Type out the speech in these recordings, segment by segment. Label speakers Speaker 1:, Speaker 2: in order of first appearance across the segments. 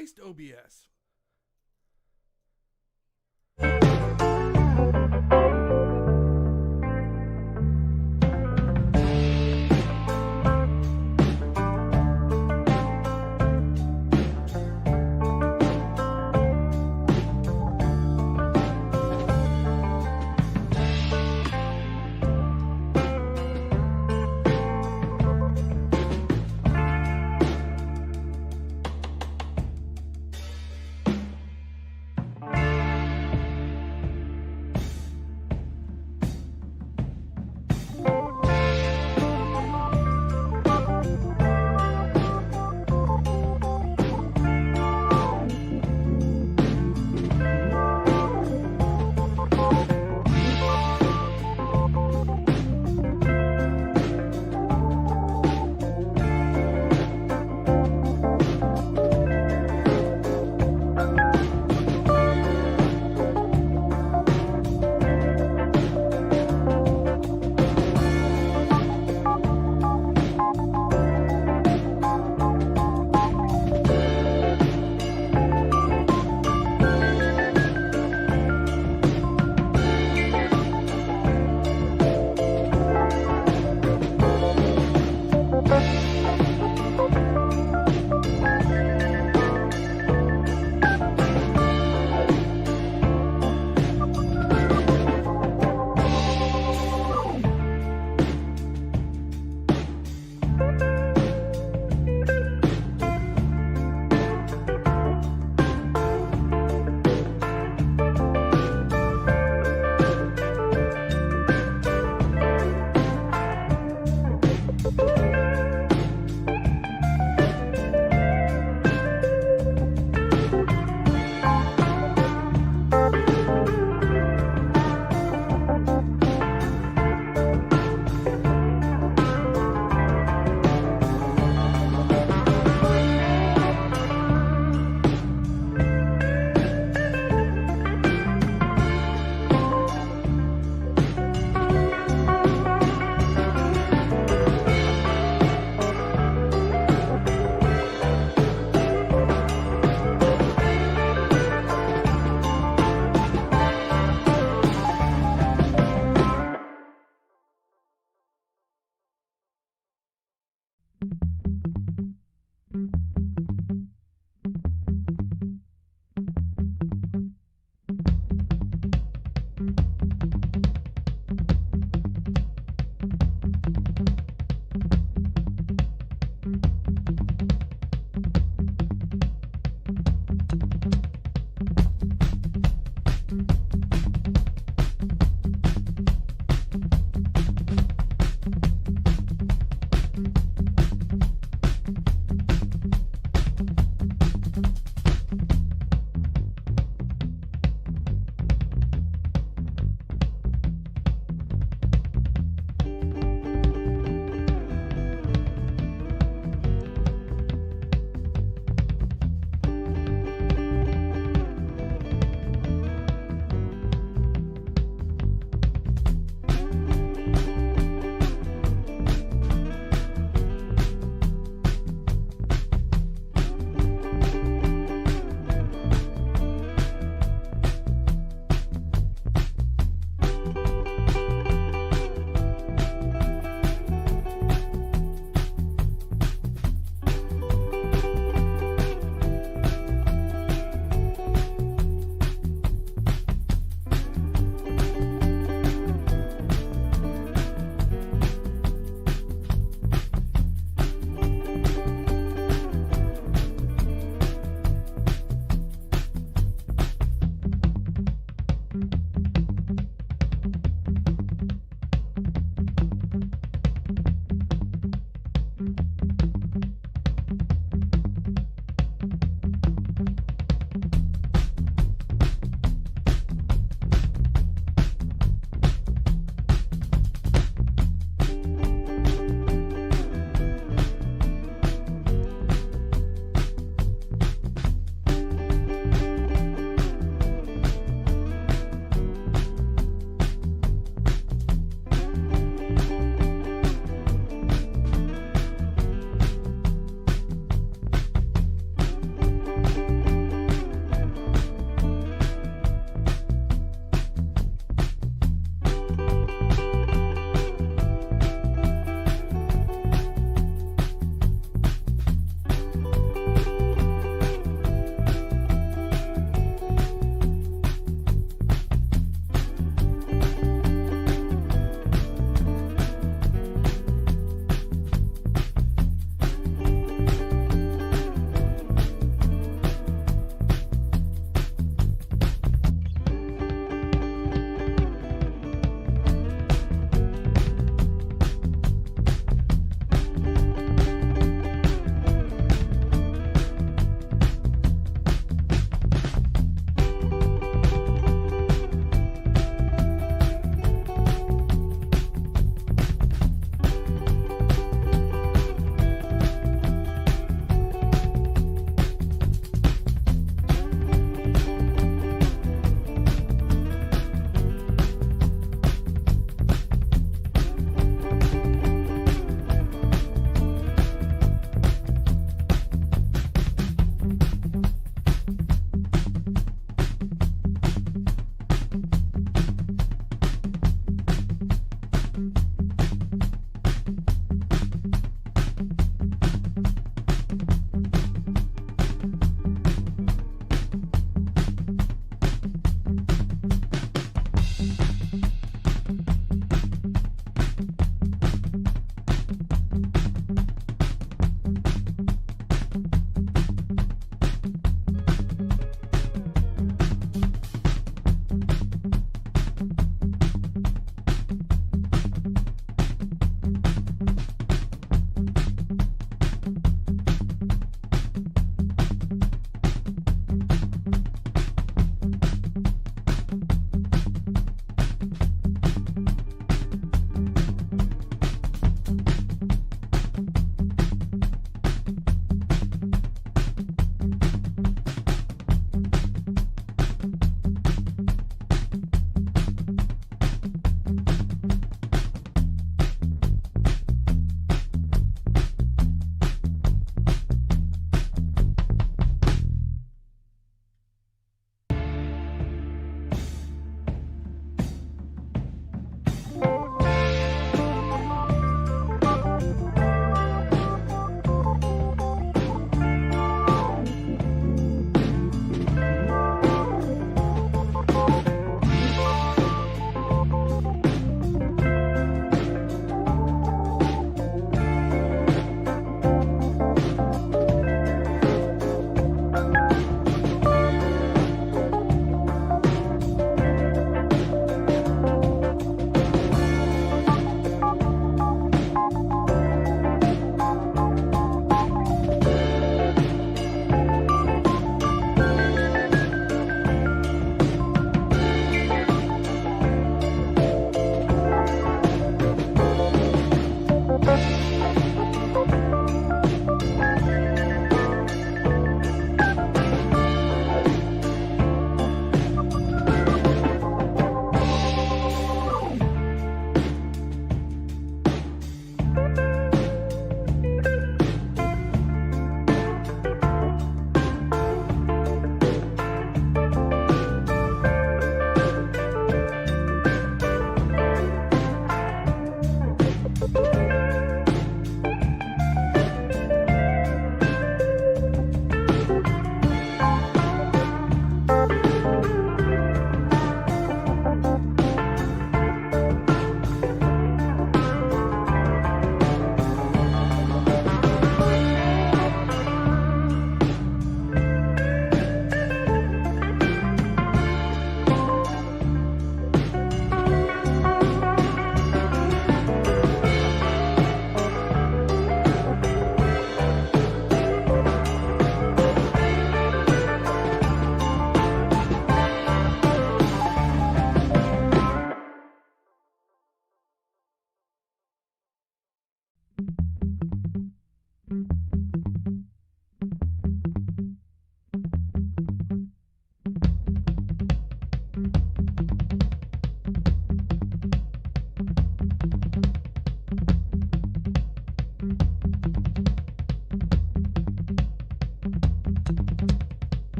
Speaker 1: Christ, OBS.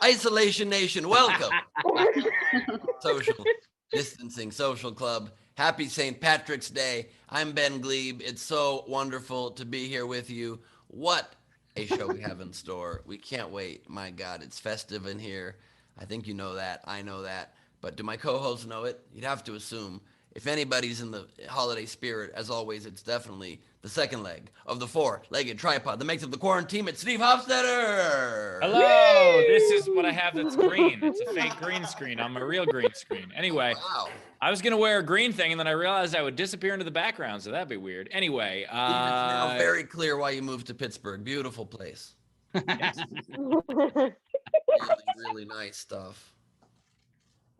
Speaker 1: Isolation Nation, welcome. Social Distancing Social Club. Happy St. Patrick's Day. I'm Ben Gleib. It's so wonderful to be here with you. What a show we have in store. We can't wait. My God, it's festive in here. I think you know that. I know that. But do my co-hosts know it? You'd have to assume. If anybody's in the holiday spirit, as always, it's definitely the second leg of the four-legged tripod that makes up the quarantine. It's Steve Hofstetter.
Speaker 2: Hello, this is what I have that's green. It's a fake green screen on my real green screen. Anyway,
Speaker 1: Wow.
Speaker 2: I was going to wear a green thing, and then I realized I would disappear into the background, so that'd be weird. Anyway.
Speaker 1: It's now very clear why you moved to Pittsburgh. Beautiful place.
Speaker 2: Yes.
Speaker 1: Really, really nice stuff.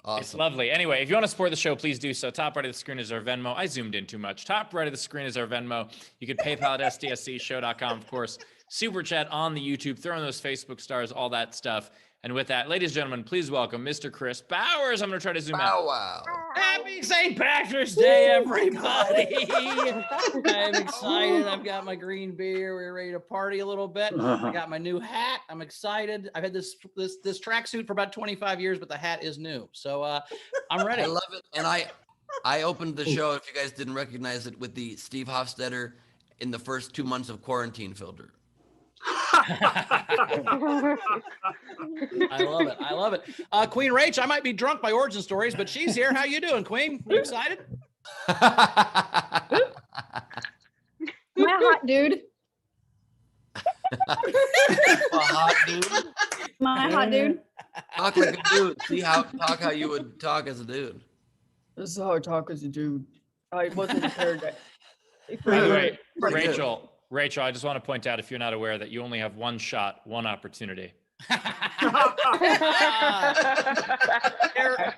Speaker 1: Awesome.
Speaker 2: It's lovely. Anyway, if you want to support the show, please do so. Top right of the screen is our Venmo. I zoomed in too much. Top right of the screen is our Venmo. You can PayPal at sdscshow.com, of course. Super chat on the YouTube. Throw in those Facebook stars, all that stuff. And with that, ladies and gentlemen, please welcome Mr. Chris Bowers. I'm going to try to zoom out.
Speaker 1: Wow.
Speaker 3: Happy St. Patrick's Day, everybody. I'm excited. I've got my green beer. We're ready to party a little bit. I got my new hat. I'm excited. I've had this tracksuit for about 25 years, but the hat is new. So I'm ready.
Speaker 1: I love it. And I opened the show, if you guys didn't recognize it, with the Steve Hofstetter in the first 2 months of quarantine filter.
Speaker 3: I love it. I love it. Queen Rach, I might be drunk by origin stories, but she's here. How you doing, Queen? You excited?
Speaker 4: My hot dude.
Speaker 1: A hot dude.
Speaker 4: My hot dude.
Speaker 1: Talk like a dude. Talk how you would talk as a dude.
Speaker 4: This is how I talk as a dude. I wasn't prepared.
Speaker 2: By the way,
Speaker 1: Pretty good.
Speaker 2: Rachel, I just want to point out, if you're not aware, that you only have one shot, one opportunity.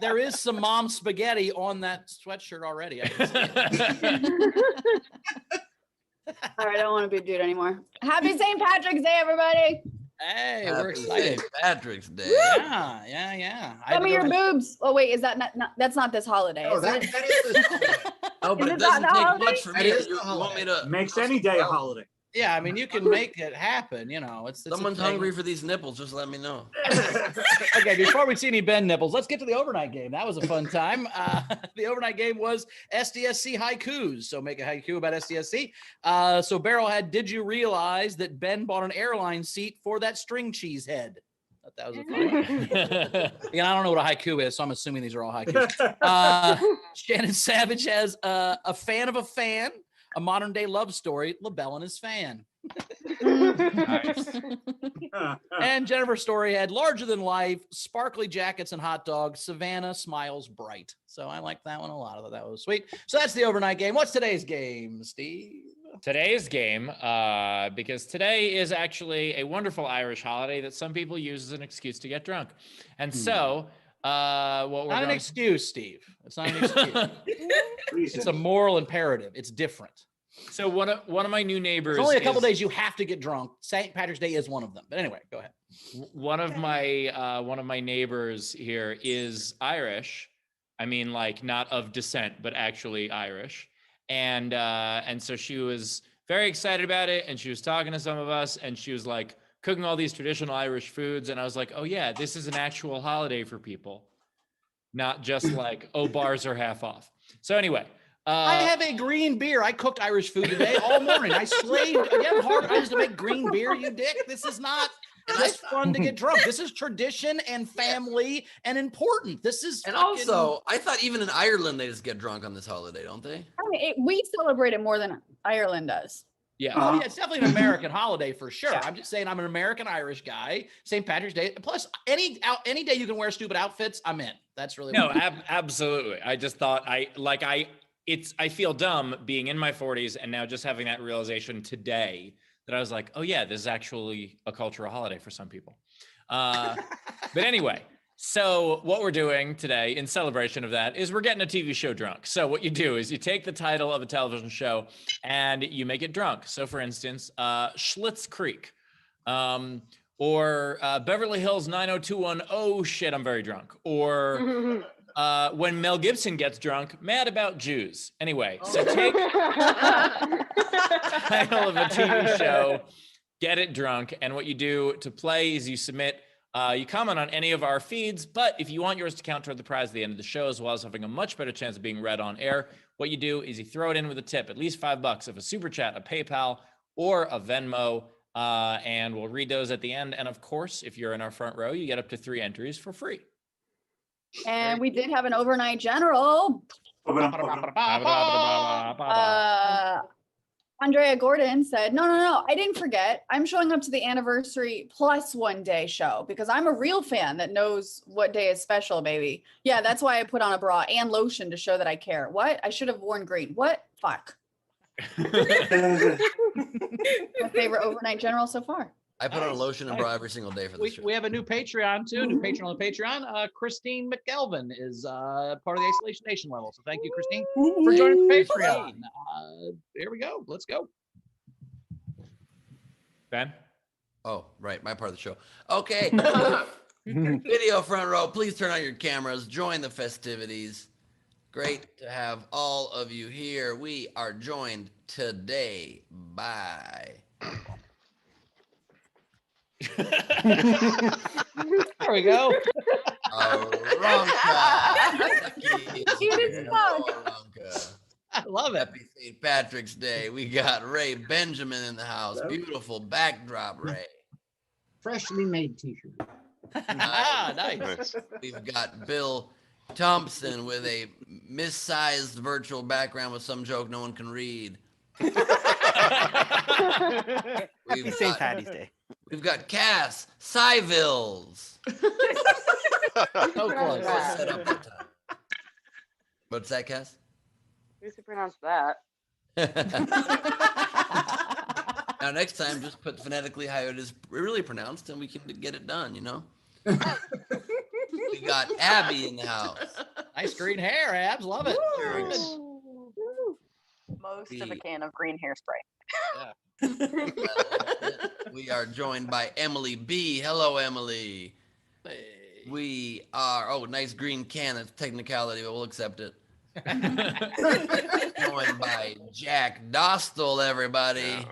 Speaker 3: There is some mom spaghetti on that sweatshirt already. I can see it.
Speaker 4: All right, I don't want to be a dude anymore. Happy St. Patrick's Day, everybody.
Speaker 3: Hey,
Speaker 1: Happy
Speaker 3: we're excited.
Speaker 1: St. Patrick's Day.
Speaker 3: Yeah.
Speaker 4: Show me your boobs. Oh wait, is that not that's not this holiday?
Speaker 5: Oh,
Speaker 4: Is
Speaker 5: that
Speaker 4: it?
Speaker 5: is the holiday.
Speaker 1: No, but
Speaker 4: Is
Speaker 1: it
Speaker 4: it
Speaker 1: doesn't
Speaker 4: not the
Speaker 1: take
Speaker 4: holiday?
Speaker 1: much for
Speaker 5: That
Speaker 1: me.
Speaker 5: is the
Speaker 1: You want me
Speaker 5: holiday.
Speaker 1: to?
Speaker 5: Makes any day a holiday.
Speaker 3: Yeah, I mean, you can make it happen. You know, it's
Speaker 1: Someone's
Speaker 3: a thing.
Speaker 1: hungry for these nipples. Just let me know.
Speaker 3: Okay, before we see any Ben nipples, let's get to the overnight game. That was a fun time. The overnight game was SDSC haikus. So make a haiku about SDSC. So Beryl had, did you realize that Ben bought an airline seat for that string cheese head? Thought that was a fun one. Yeah, I don't know what a haiku is, so I'm assuming these are all haikus. Shannon Savage has a fan of a fan, a modern day love story, LaBelle and his fan.
Speaker 2: Nice.
Speaker 3: And Jennifer Story had larger than life, sparkly jackets and hot dogs. Savannah smiles bright. So I liked that one a lot. I thought that was sweet. So that's the overnight game. What's today's game, Steve?
Speaker 2: Today's game, because today is actually a wonderful Irish holiday that some people use as an excuse to get drunk. And so what we're
Speaker 3: Not an
Speaker 2: going
Speaker 3: excuse, Steve. It's not an excuse. It's a moral imperative. It's different.
Speaker 2: So one of my new neighbors.
Speaker 3: There's only a couple days you have to get drunk. St. Patrick's Day is one of them. But anyway, go ahead.
Speaker 2: One of my neighbors here is Irish. I mean, like, not of descent, but actually Irish. And so she was very excited about it, and she was talking to some of us, and she was like cooking all these traditional Irish foods, and I was like, oh yeah, this is an actual holiday for people, not just like, oh, bars are half off. So anyway.
Speaker 3: I have a green beer. I cooked Irish food today all morning. I slaved again hard hours to make green beer, you dick. This is not just fun to get drunk. This is tradition and family and important. This is
Speaker 1: And
Speaker 3: fucking...
Speaker 1: also, I thought even in Ireland they just get drunk on this holiday, don't they?
Speaker 4: I mean, we celebrate it more than Ireland does.
Speaker 2: Yeah.
Speaker 3: Oh, yeah, it's definitely an American holiday for sure. I'm just saying I'm an American Irish guy. St. Patrick's Day. Plus, any day you can wear stupid outfits, I'm in. That's really
Speaker 2: No, absolutely. I just thought I feel dumb being in my 40s and now just having that realization today that I was like, oh yeah, this is actually a cultural holiday for some people. But anyway, so what we're doing today in celebration of that is we're getting a TV show drunk. So what you do is you take the title of a television show and you make it drunk. So for instance, Schlitz Creek, or Beverly Hills 90210, oh shit, I'm very drunk. Or when Mel Gibson gets drunk, mad about Jews. Anyway, so take the title of a TV show, get it drunk, and what you do to play is you submit You comment on any of our feeds, but if you want yours to count toward the prize at the end of the show, as well as having a much better chance of being read on air, what you do is you throw it in with a tip, at least $5 of a super chat, a PayPal, or a Venmo, and we'll read those at the end. And of course, if you're in our front row, you get up to 3 entries for free.
Speaker 5: And we did have an overnight general. Andrea Gordon said, no, I didn't forget. I'm showing up to the anniversary plus 1 day show because I'm a real fan that knows what day is special, baby. Yeah, that's why I put on a bra and lotion to show that I care. What? I should have worn green. What? Fuck. My favorite overnight general so far.
Speaker 1: I put on a lotion and bra every single day for this show.
Speaker 3: We have a new Patreon too, new patron on the Patreon. Christine McGelvin is part of the Isolation Nation level. So thank you, Christine, for joining the Patreon. Here we go. Let's go.
Speaker 2: Ben?
Speaker 1: Oh, right. My part of the show. Okay. Video front row, please turn on your cameras. Join the festivities. Great to have all of you here. We are joined today by...
Speaker 3: There we go. I love it.
Speaker 1: Happy St. Patrick's Day. We got Ray Benjamin in the house. Beautiful backdrop, Ray.
Speaker 6: Freshly made t-shirt.
Speaker 3: Nice.
Speaker 1: We've got Bill Thompson with a missized virtual background with some joke no one can read.
Speaker 7: Happy St. Patty's Day.
Speaker 1: We've got Cass Syvilles.
Speaker 3: So close.
Speaker 1: Set up that time. What's that, Cass?
Speaker 8: Who's to pronounce that?
Speaker 1: Now, next time, just put phonetically how it is really pronounced, and we can get it done, you know? We got Abby in the house.
Speaker 3: Nice green hair, Abs. Love it.
Speaker 8: Most of a can of green hairspray.
Speaker 1: We are joined by Emily B. Hello, Emily. We are, nice green can. That's technicality, but we'll accept it. Joined by Jack Dostal, everybody.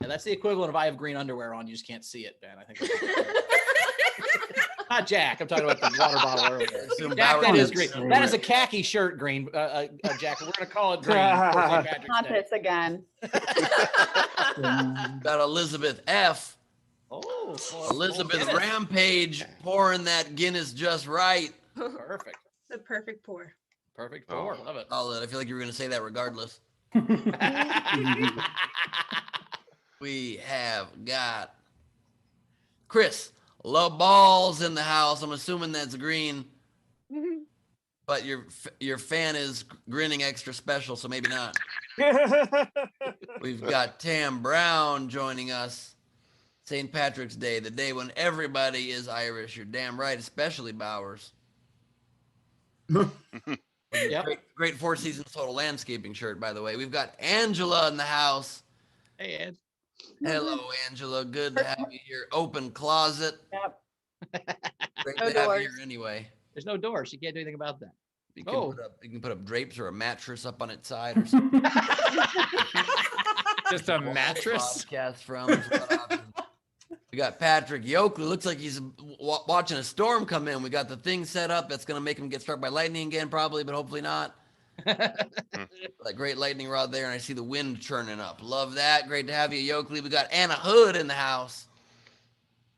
Speaker 3: Yeah, that's the equivalent of I have green underwear on. You just can't see it, Ben. I think. Not Jack. I'm talking about the water bottle earlier. Jack, that is green. That is a khaki shirt, green. Jack, we're going to call it green.
Speaker 5: Not this again.
Speaker 1: Got Elizabeth F.
Speaker 3: Oh,
Speaker 1: Elizabeth Rampage pouring that Guinness just right.
Speaker 3: Perfect.
Speaker 9: The perfect pour.
Speaker 3: Perfect pour. Love it.
Speaker 1: Solid. I feel like you were going to say that regardless. We have got Chris LaBalls in the house. I'm assuming that's green, but your fan is grinning extra special, so maybe not. We've got Tam Brown joining us. St. Patrick's Day, the day when everybody is Irish. You're damn right, especially Bowers.
Speaker 3: Yep.
Speaker 1: Great Four Seasons Total Landscaping shirt, by the way. We've got Angela in the house.
Speaker 3: Hey, Ed.
Speaker 1: Hello, Angela. Good to have you here. Open closet.
Speaker 5: Yep.
Speaker 1: Great
Speaker 5: No
Speaker 1: to have
Speaker 5: doors.
Speaker 1: you here anyway.
Speaker 3: There's no door. She can't do anything about that.
Speaker 1: You can put up drapes or a mattress up on its side or something.
Speaker 2: Just a mattress?
Speaker 1: Podcast from. We got Patrick Yoakley. Looks like he's watching a storm come in. We got the thing set up that's going to make him get struck by lightning again, probably, but hopefully not. That great lightning rod there, and I see the wind churning up. Love that. Great to have you, Yoakley. We got Anna Hood in the house.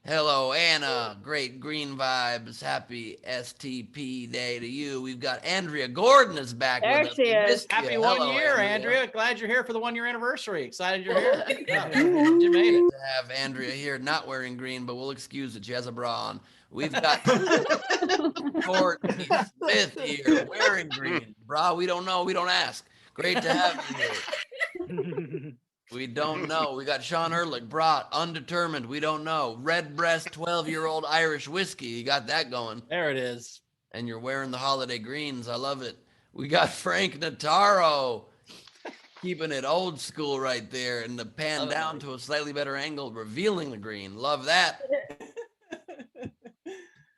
Speaker 1: Hello, Anna. Great green vibes. Happy STP Day to you. We've got Andrea Gordon is back
Speaker 5: There
Speaker 1: with us.
Speaker 5: she
Speaker 1: We
Speaker 5: is.
Speaker 1: missed you.
Speaker 3: Happy
Speaker 1: Hello,
Speaker 3: 1 year, Andrea. Glad you're here for the 1 year anniversary. Excited you're here. You made it.
Speaker 1: To have Andrea here not wearing green, but we'll excuse it. She has a bra on. We've got Courtney Smith here wearing green. Bra, we don't know. We don't ask. Great to have you here. We don't know. We got Sean Ehrlich, brought undetermined. We don't know. Red breast, 12-year-old Irish whiskey. You got that going.
Speaker 3: There it is.
Speaker 1: And you're wearing the holiday greens. I love it. We got Frank Notaro keeping it old school right there, and the pan down to a slightly better angle, revealing the green. Love that.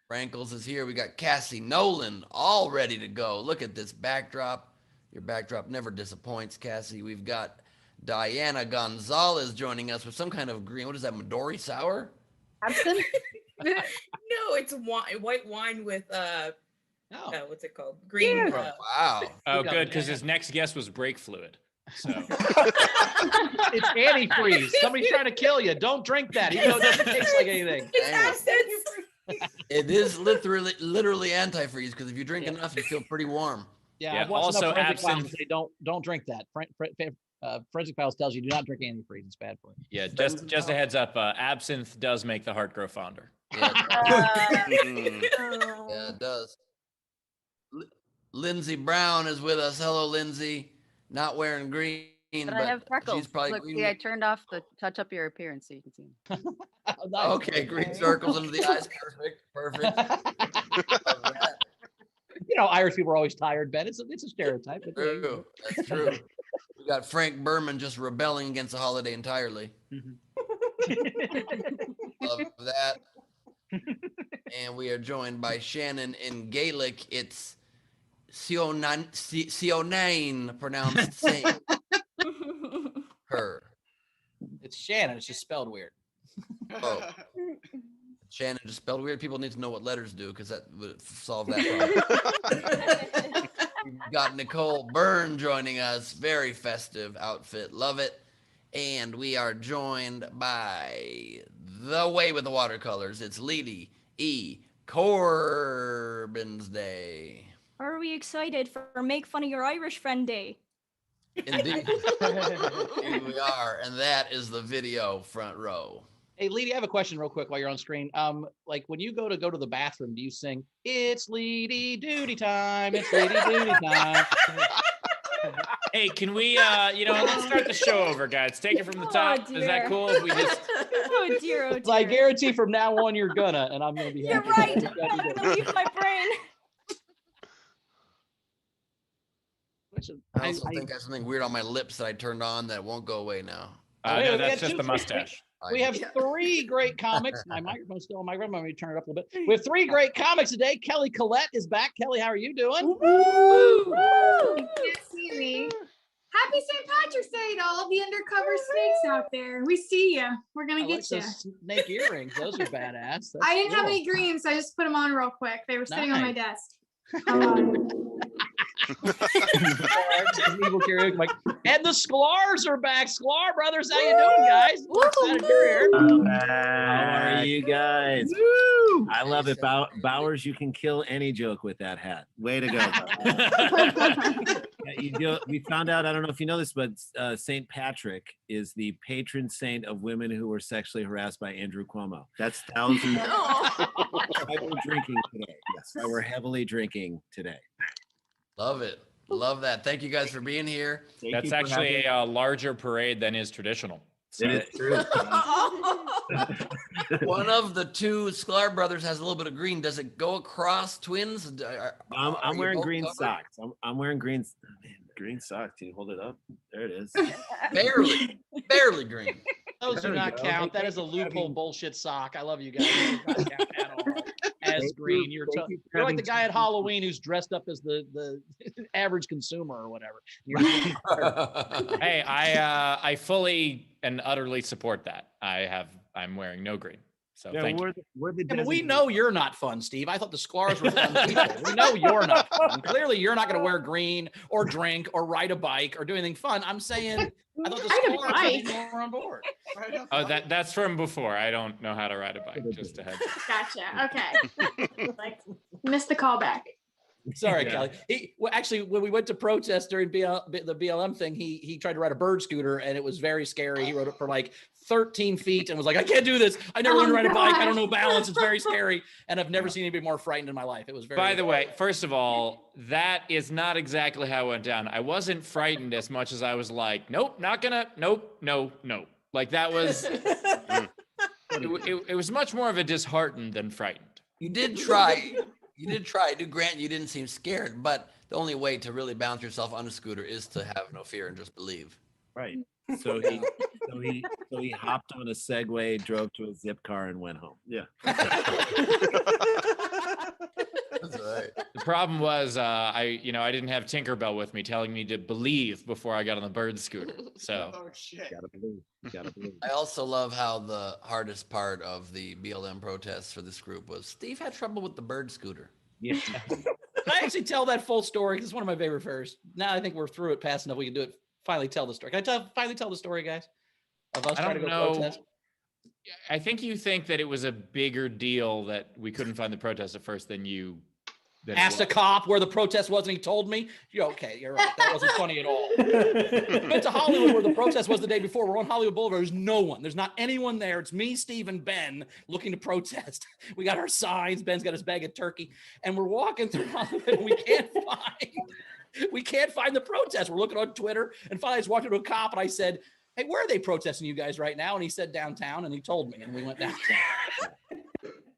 Speaker 1: Frankles is here. We got Cassie Nolan all ready to go. Look at this backdrop. Your backdrop never disappoints, Cassie. We've got Diana Gonzalez joining us with some kind of green. What is that, Midori sour?
Speaker 5: Absinthe?
Speaker 9: No, it's wine, white wine with what's it called? Green.
Speaker 3: Yeah.
Speaker 1: Wow.
Speaker 2: Oh, good, because his next guess was brake fluid. So
Speaker 3: It's antifreeze. Somebody's trying to kill you. Don't drink that, even though it doesn't taste like anything.
Speaker 1: It is literally antifreeze because if you drink enough, you feel pretty warm.
Speaker 3: Yeah.
Speaker 2: Yeah,
Speaker 3: I've watched
Speaker 2: also
Speaker 3: enough Forensic Files
Speaker 2: absinthe.
Speaker 3: to say don't drink that. Forensic Files tells you do not drink antifreeze. It's bad for you.
Speaker 2: yeah, just a heads up. Absinthe does make the heart grow fonder.
Speaker 1: Yeah, yeah, it does. Lindsey Brown is with us. Hello, Lindsay. Not wearing green,
Speaker 10: But I have freckles.
Speaker 1: she's probably
Speaker 10: Look,
Speaker 1: green.
Speaker 10: see, I turned off the touch up your appearance so you can see them.
Speaker 3: Nice.
Speaker 1: Okay, green circles under the eyes. Perfect. Love that.
Speaker 3: You know, Irish people are always tired, Ben. It's a stereotype. But
Speaker 1: True. That's true. We got Frank Berman just rebelling against the holiday entirely. Love that. And we are joined by Shannon in Gaelic. It's Sionain, pronounced same. Her.
Speaker 3: It's Shannon. It's just spelled weird.
Speaker 1: Oh. Shannon just spelled weird. People need to know what letters do because that would solve that problem. We've got Nicole Byrne joining us. Very festive outfit. Love it. And we are joined by the way with the watercolors. It's Leedy E. Corbin's Day.
Speaker 11: Are we excited for Make Fun of Your Irish Friend Day?
Speaker 1: Indeed. Here we are. And that is the video front row.
Speaker 3: Hey, Leedy, I have a question real quick while you're on screen. Like when you go to the bathroom, do you sing, "It's Leedy Duty time, it's Leedy Duty time"?
Speaker 2: Hey, can we, let's start the show over, guys. Take it from the top. Is that cool? If we just...
Speaker 11: Oh dear, oh dear.
Speaker 3: I guarantee from now on you're gonna, and I'm gonna be
Speaker 11: You're
Speaker 3: happy.
Speaker 11: right. It's not gonna leave my brain.
Speaker 1: I also think I have something weird on my lips that I turned on that won't go away now.
Speaker 2: No, that's just the mustache.
Speaker 3: We have three great comics. My microphone's still on my microphone. Let me turn it up a little bit. We have three great comics today. Kelly Collette is back. Kelly, how are you doing?
Speaker 12: Woo! You can't see me. Happy St. Patrick's Day to all the undercover snakes out there. We see you. We're gonna get you.
Speaker 3: Snake earrings. Those are badass. That's
Speaker 12: I didn't have
Speaker 3: cool.
Speaker 12: any greens, so I just put them on real quick. They were sitting on my
Speaker 3: Nice.
Speaker 12: desk.
Speaker 3: Evil karaoke mic. And the Sklars are back. Sklar brothers, how you doing, guys? Excited you're here.
Speaker 13: How are you guys?
Speaker 3: Woo!
Speaker 13: I love it. Bowers, you can kill any joke with that hat. Way to go. Yeah, we found out, I don't know if you know this, but St. Patrick is the patron saint of women who were sexually harassed by Andrew Cuomo. That's thousands. I were drinking today. Yes, I were heavily drinking today.
Speaker 1: Love it. Love that. Thank you guys for being here.
Speaker 2: That's actually a larger parade than is traditional.
Speaker 13: It is true.
Speaker 1: One of the two Sklar brothers has a little bit of green. Does it go across twins?
Speaker 13: I'm wearing green socks. I'm wearing green socks. Can you hold it up? There it is.
Speaker 1: Barely green.
Speaker 3: Those do not count. That is a loophole bullshit sock. I love you guys. Those do not count at all. As green, you're like the guy at Halloween who's dressed up as the average consumer or whatever.
Speaker 2: Hey, I fully and utterly support that. I'm wearing no green. So
Speaker 13: Yeah,
Speaker 2: thank you.
Speaker 3: But we know you're not fun, Steve. I thought the Sklars were fun people. We know you're not fun. Clearly, you're not going to wear green or drink or ride a bike or do anything fun. I'm saying I thought the Sklars were on board.
Speaker 2: Oh, that's from before. I don't know how to ride a bike. Just to head.
Speaker 12: Gotcha. Okay. Like, missed the callback.
Speaker 3: Sorry, Kelly. Actually, when we went to protest during the BLM thing, he tried to ride a bird scooter, and it was very scary. He rode it for like 13 feet and was like, I can't do this. I never learned to ride a bike. I don't know balance. It's very scary. And I've never seen anybody more frightened in my life. It was very.
Speaker 2: By the way, first of all, that is not exactly how it went down. I wasn't frightened as much as I was like, nope, not gonna, nope, no. Like that was, it was much more of a disheartened than frightened.
Speaker 1: You did try. I do grant you didn't seem scared, but the only way to really balance yourself on a scooter is to have no fear and just believe.
Speaker 13: Right. So he hopped on a Segway, drove to a zip car, and went home. Yeah.
Speaker 1: That's right.
Speaker 2: problem was I didn't have Tinkerbell with me telling me to believe before I got on the bird scooter. So
Speaker 6: Oh shit.
Speaker 13: Gotta believe. Gotta believe.
Speaker 1: I also love how the hardest part of the BLM protests for this group was Steve had trouble with the bird scooter.
Speaker 13: Yeah.
Speaker 3: I actually tell that full story because it's one of my favorite first. Now I think we're through it fast enough. We can do it. Finally tell the story. Can I finally tell the story, guys? Of us
Speaker 2: I
Speaker 3: trying to
Speaker 2: don't
Speaker 3: go
Speaker 2: know.
Speaker 3: protest?
Speaker 2: I think you think that it was a bigger deal that we couldn't find the protest at first than you.
Speaker 3: Asked a cop where the protest was, and he told me. You're okay. You're right. That wasn't funny at all. Went to Hollywood where the protest was the day before. We're on Hollywood Boulevard. There's no one. There's not anyone there. It's me, Steve, and Ben looking to protest. We got our signs. Ben's got his bag of turkey, and we're walking through Hollywood. And we can't find the protest. We're looking on Twitter, and finally I just walked into a cop, and I said, "Hey, where are they protesting you guys right now?" And he said downtown, and he told me, and we went downtown.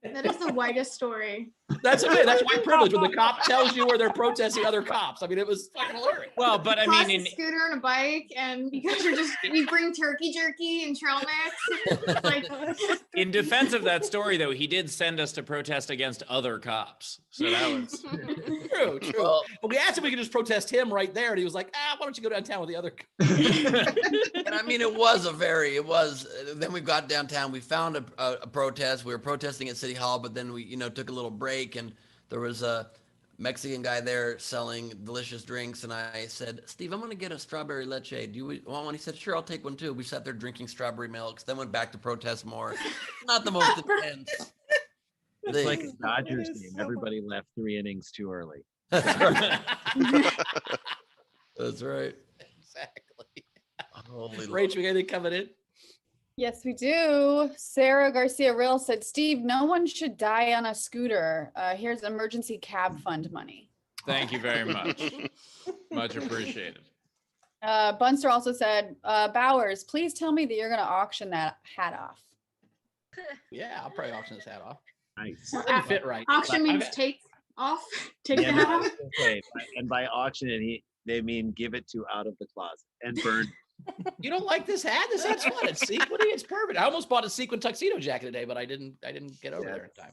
Speaker 12: That is the whitest story.
Speaker 3: That's okay. That's white privilege when the cop tells you where they're protesting other cops. I mean, it was fucking hilarious.
Speaker 2: Well, but I
Speaker 12: Plus
Speaker 2: mean,
Speaker 12: a scooter and a bike, and you guys are just we bring turkey jerky and trail mix. Like,
Speaker 2: in defense of that story, though, he did send us to protest against other cops. So that was
Speaker 3: true.
Speaker 1: Well,
Speaker 3: but we asked if we could just protest him right there, and he was like, why don't you go downtown with the other
Speaker 1: and I mean, it was. Then we got downtown. We found a protest. We were protesting at City Hall, but then we, took a little break, and there was a Mexican guy there selling delicious drinks. And I said, Steve, I'm going to get a strawberry leche. Do you want one? He said, sure, I'll take one too. We sat there drinking strawberry milks, then went back to protest more. Not the most intense.
Speaker 13: It's like a Dodgers game. Everybody left 3 innings too early.
Speaker 1: That's right. That's right.
Speaker 3: Exactly.
Speaker 1: Holy
Speaker 3: Rach, we got anything coming in?
Speaker 5: Yes, we do. Sarah Garcia Real said, Steve, no one should die on a scooter. Here's emergency cab fund money.
Speaker 2: Thank you very much. Much appreciated.
Speaker 5: Bunster also said, Bowers, please tell me that you're going to auction that hat off.
Speaker 3: Yeah, I'll probably auction this hat off.
Speaker 13: Nice.
Speaker 3: Doesn't fit right.
Speaker 12: Auction means take off, take the hat off.
Speaker 13: Okay, and by auction it, they mean give it to out of the closet and burn.
Speaker 3: You don't like this hat? This hat's fun. It's sequin. It's perfect. I almost bought a sequin tuxedo jacket today, but I didn't get over there in time.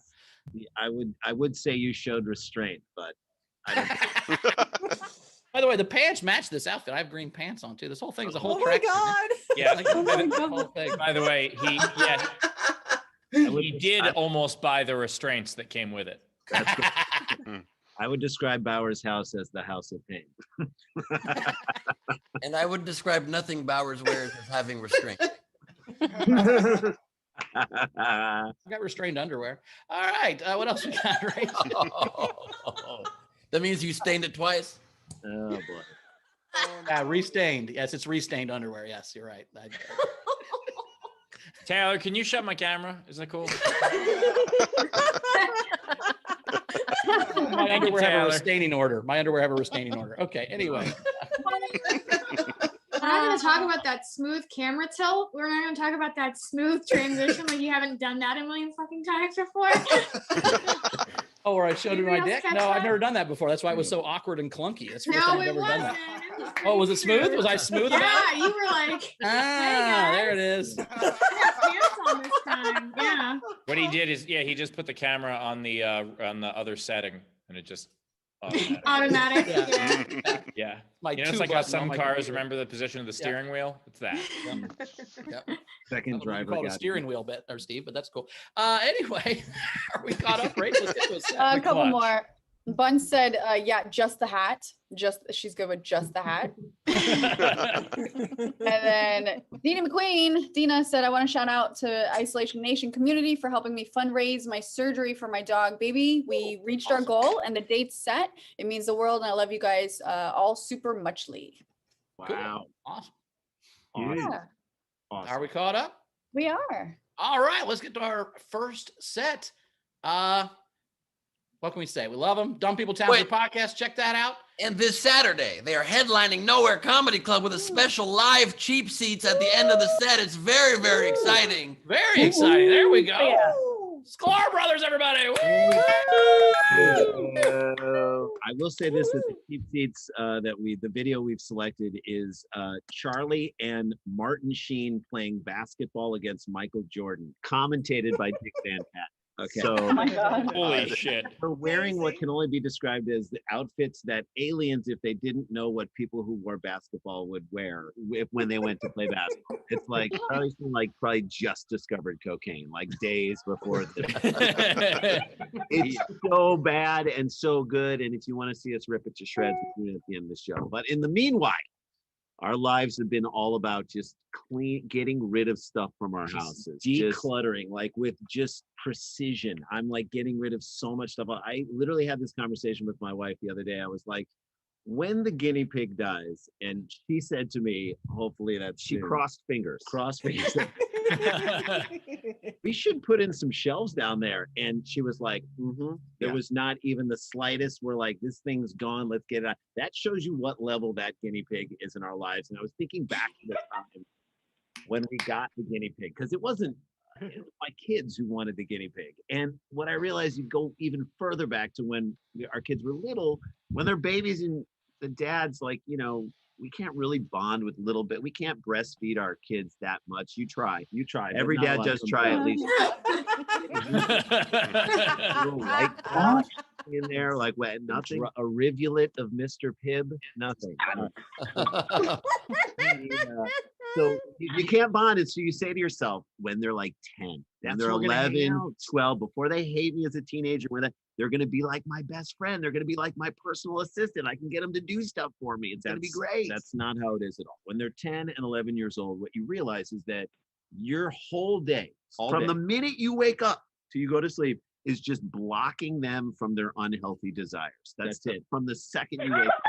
Speaker 13: I would say you showed restraint, but I don't.
Speaker 3: By the way, the pants match this outfit. I have green pants on too. This whole thing is a whole
Speaker 11: Oh my
Speaker 3: track.
Speaker 11: God.
Speaker 2: Yeah.
Speaker 3: Like, the whole thing.
Speaker 2: By the way, he did almost buy the restraints that came with it.
Speaker 13: I would describe Bauer's house as the house of pain.
Speaker 1: And I would describe nothing Bowers wears as having restraint.
Speaker 3: I got restrained underwear. All right. What else we got, right?
Speaker 1: That means you stained it twice?
Speaker 13: Oh, boy.
Speaker 3: Yeah, restained. Yes, it's restained underwear. Yes, you're right.
Speaker 2: Taylor, can you shut my camera? Is that cool?
Speaker 3: My underwear have a restaining order. Okay, anyway.
Speaker 12: We're not going to talk about that smooth camera tilt. We're not going to talk about that smooth transition like you haven't done that a million fucking times before.
Speaker 3: Oh, where I showed you my
Speaker 12: Anybody else
Speaker 3: dick?
Speaker 12: catch
Speaker 3: No, I've
Speaker 12: that?
Speaker 3: never done that before. That's why it was so awkward and clunky. That's the first
Speaker 12: No,
Speaker 3: time I've
Speaker 12: it
Speaker 3: ever done
Speaker 12: wasn't.
Speaker 3: that. Oh, was it smooth? Was I smooth about
Speaker 12: Yeah,
Speaker 3: it?
Speaker 12: you were like,
Speaker 3: Ah, there it is.
Speaker 12: I have pants on this time. Yeah.
Speaker 2: What he did is, he just put the camera on the other setting, and it just
Speaker 12: Automatic.
Speaker 3: Yeah.
Speaker 12: Yeah.
Speaker 2: Yeah.
Speaker 3: My
Speaker 2: It's
Speaker 3: two
Speaker 2: like how
Speaker 3: button on
Speaker 2: some
Speaker 3: my
Speaker 2: cars
Speaker 3: computer.
Speaker 2: remember the position of the steering wheel. It's that.
Speaker 3: Yep.
Speaker 13: Second driver
Speaker 3: Called a
Speaker 13: got
Speaker 3: steering wheel bit, or Steve, but that's cool. Anyway, are we caught up, Rach? Let's get to a set.
Speaker 5: A couple
Speaker 2: clutch.
Speaker 5: more. Bun said, yeah, just the hat. She's good with just the hat. And then Dina said, I want to shout out to Isolation Nation community for helping me fundraise my surgery for my dog baby. We reached our goal and the date's set. It means the world, and I love you guys all super muchly.
Speaker 13: Wow.
Speaker 3: Awesome.
Speaker 5: Yeah,
Speaker 13: Awesome.
Speaker 3: Are we caught up?
Speaker 5: we are.
Speaker 3: All right, let's get to our first set. What can we say? We love them. Dumb People Towns
Speaker 1: Wait.
Speaker 3: podcast. Check that out.
Speaker 1: And this Saturday, they are headlining Nowhere Comedy Club with a special live cheap seats at the end of the set. It's very, very exciting.
Speaker 3: Very exciting. There we go.
Speaker 5: Yeah.
Speaker 3: Sklar Brothers, everybody. Woo!
Speaker 13: I will say this, that the cheap seats the video we've selected is Charlie and Martin Sheen playing basketball against Michael Jordan, commentated by Dick Van Patten. Okay.
Speaker 8: Oh
Speaker 13: So
Speaker 8: my God.
Speaker 2: Holy shit.
Speaker 13: we're wearing what can only be described as the outfits that aliens, if they didn't know what people who wore basketball would wear when they went to play basketball. It's like probably just discovered cocaine, like days before it's so bad and so good. And if you want to see us rip it to shreds, we'll do it at the end of the show. But in the meanwhile, our lives have been all about just getting rid of stuff from our houses, decluttering, like with just precision. I'm like getting rid of so much stuff. I literally had this conversation with my wife the other day. I was like, when the guinea pig dies, and she said to me, hopefully that she crossed fingers. We should put in some shelves down there. And she was like, there was not even the slightest, we're like, this thing's gone, let's get it out. That shows you what level that guinea pig is in our lives. And I was thinking back to the time when we got the guinea pig, because it wasn't my kids who wanted the guinea pig. And what I realized, you go even further back to when our kids were little, when they're babies, and the dad's like, we can't really bond with little bit. We can't breastfeed our kids that much. You try. Every dad does try at least. Little white claw in there, like what? Nothing. A rivulet of Mr. Pibb. Nothing. So you can't bond it. So you say to yourself, when they're like 10, when they're 11, 12, before they hate me as a teenager, they're going to be like my best friend. They're going to be like my personal assistant. I can get them to do stuff for me. It's going to be great. That's not how it is at all. When they're 10 and 11 years old, what you realize is that your whole day, from the minute you wake up till you go to sleep, is just blocking them from their unhealthy desires. That's it. From the second you wake up.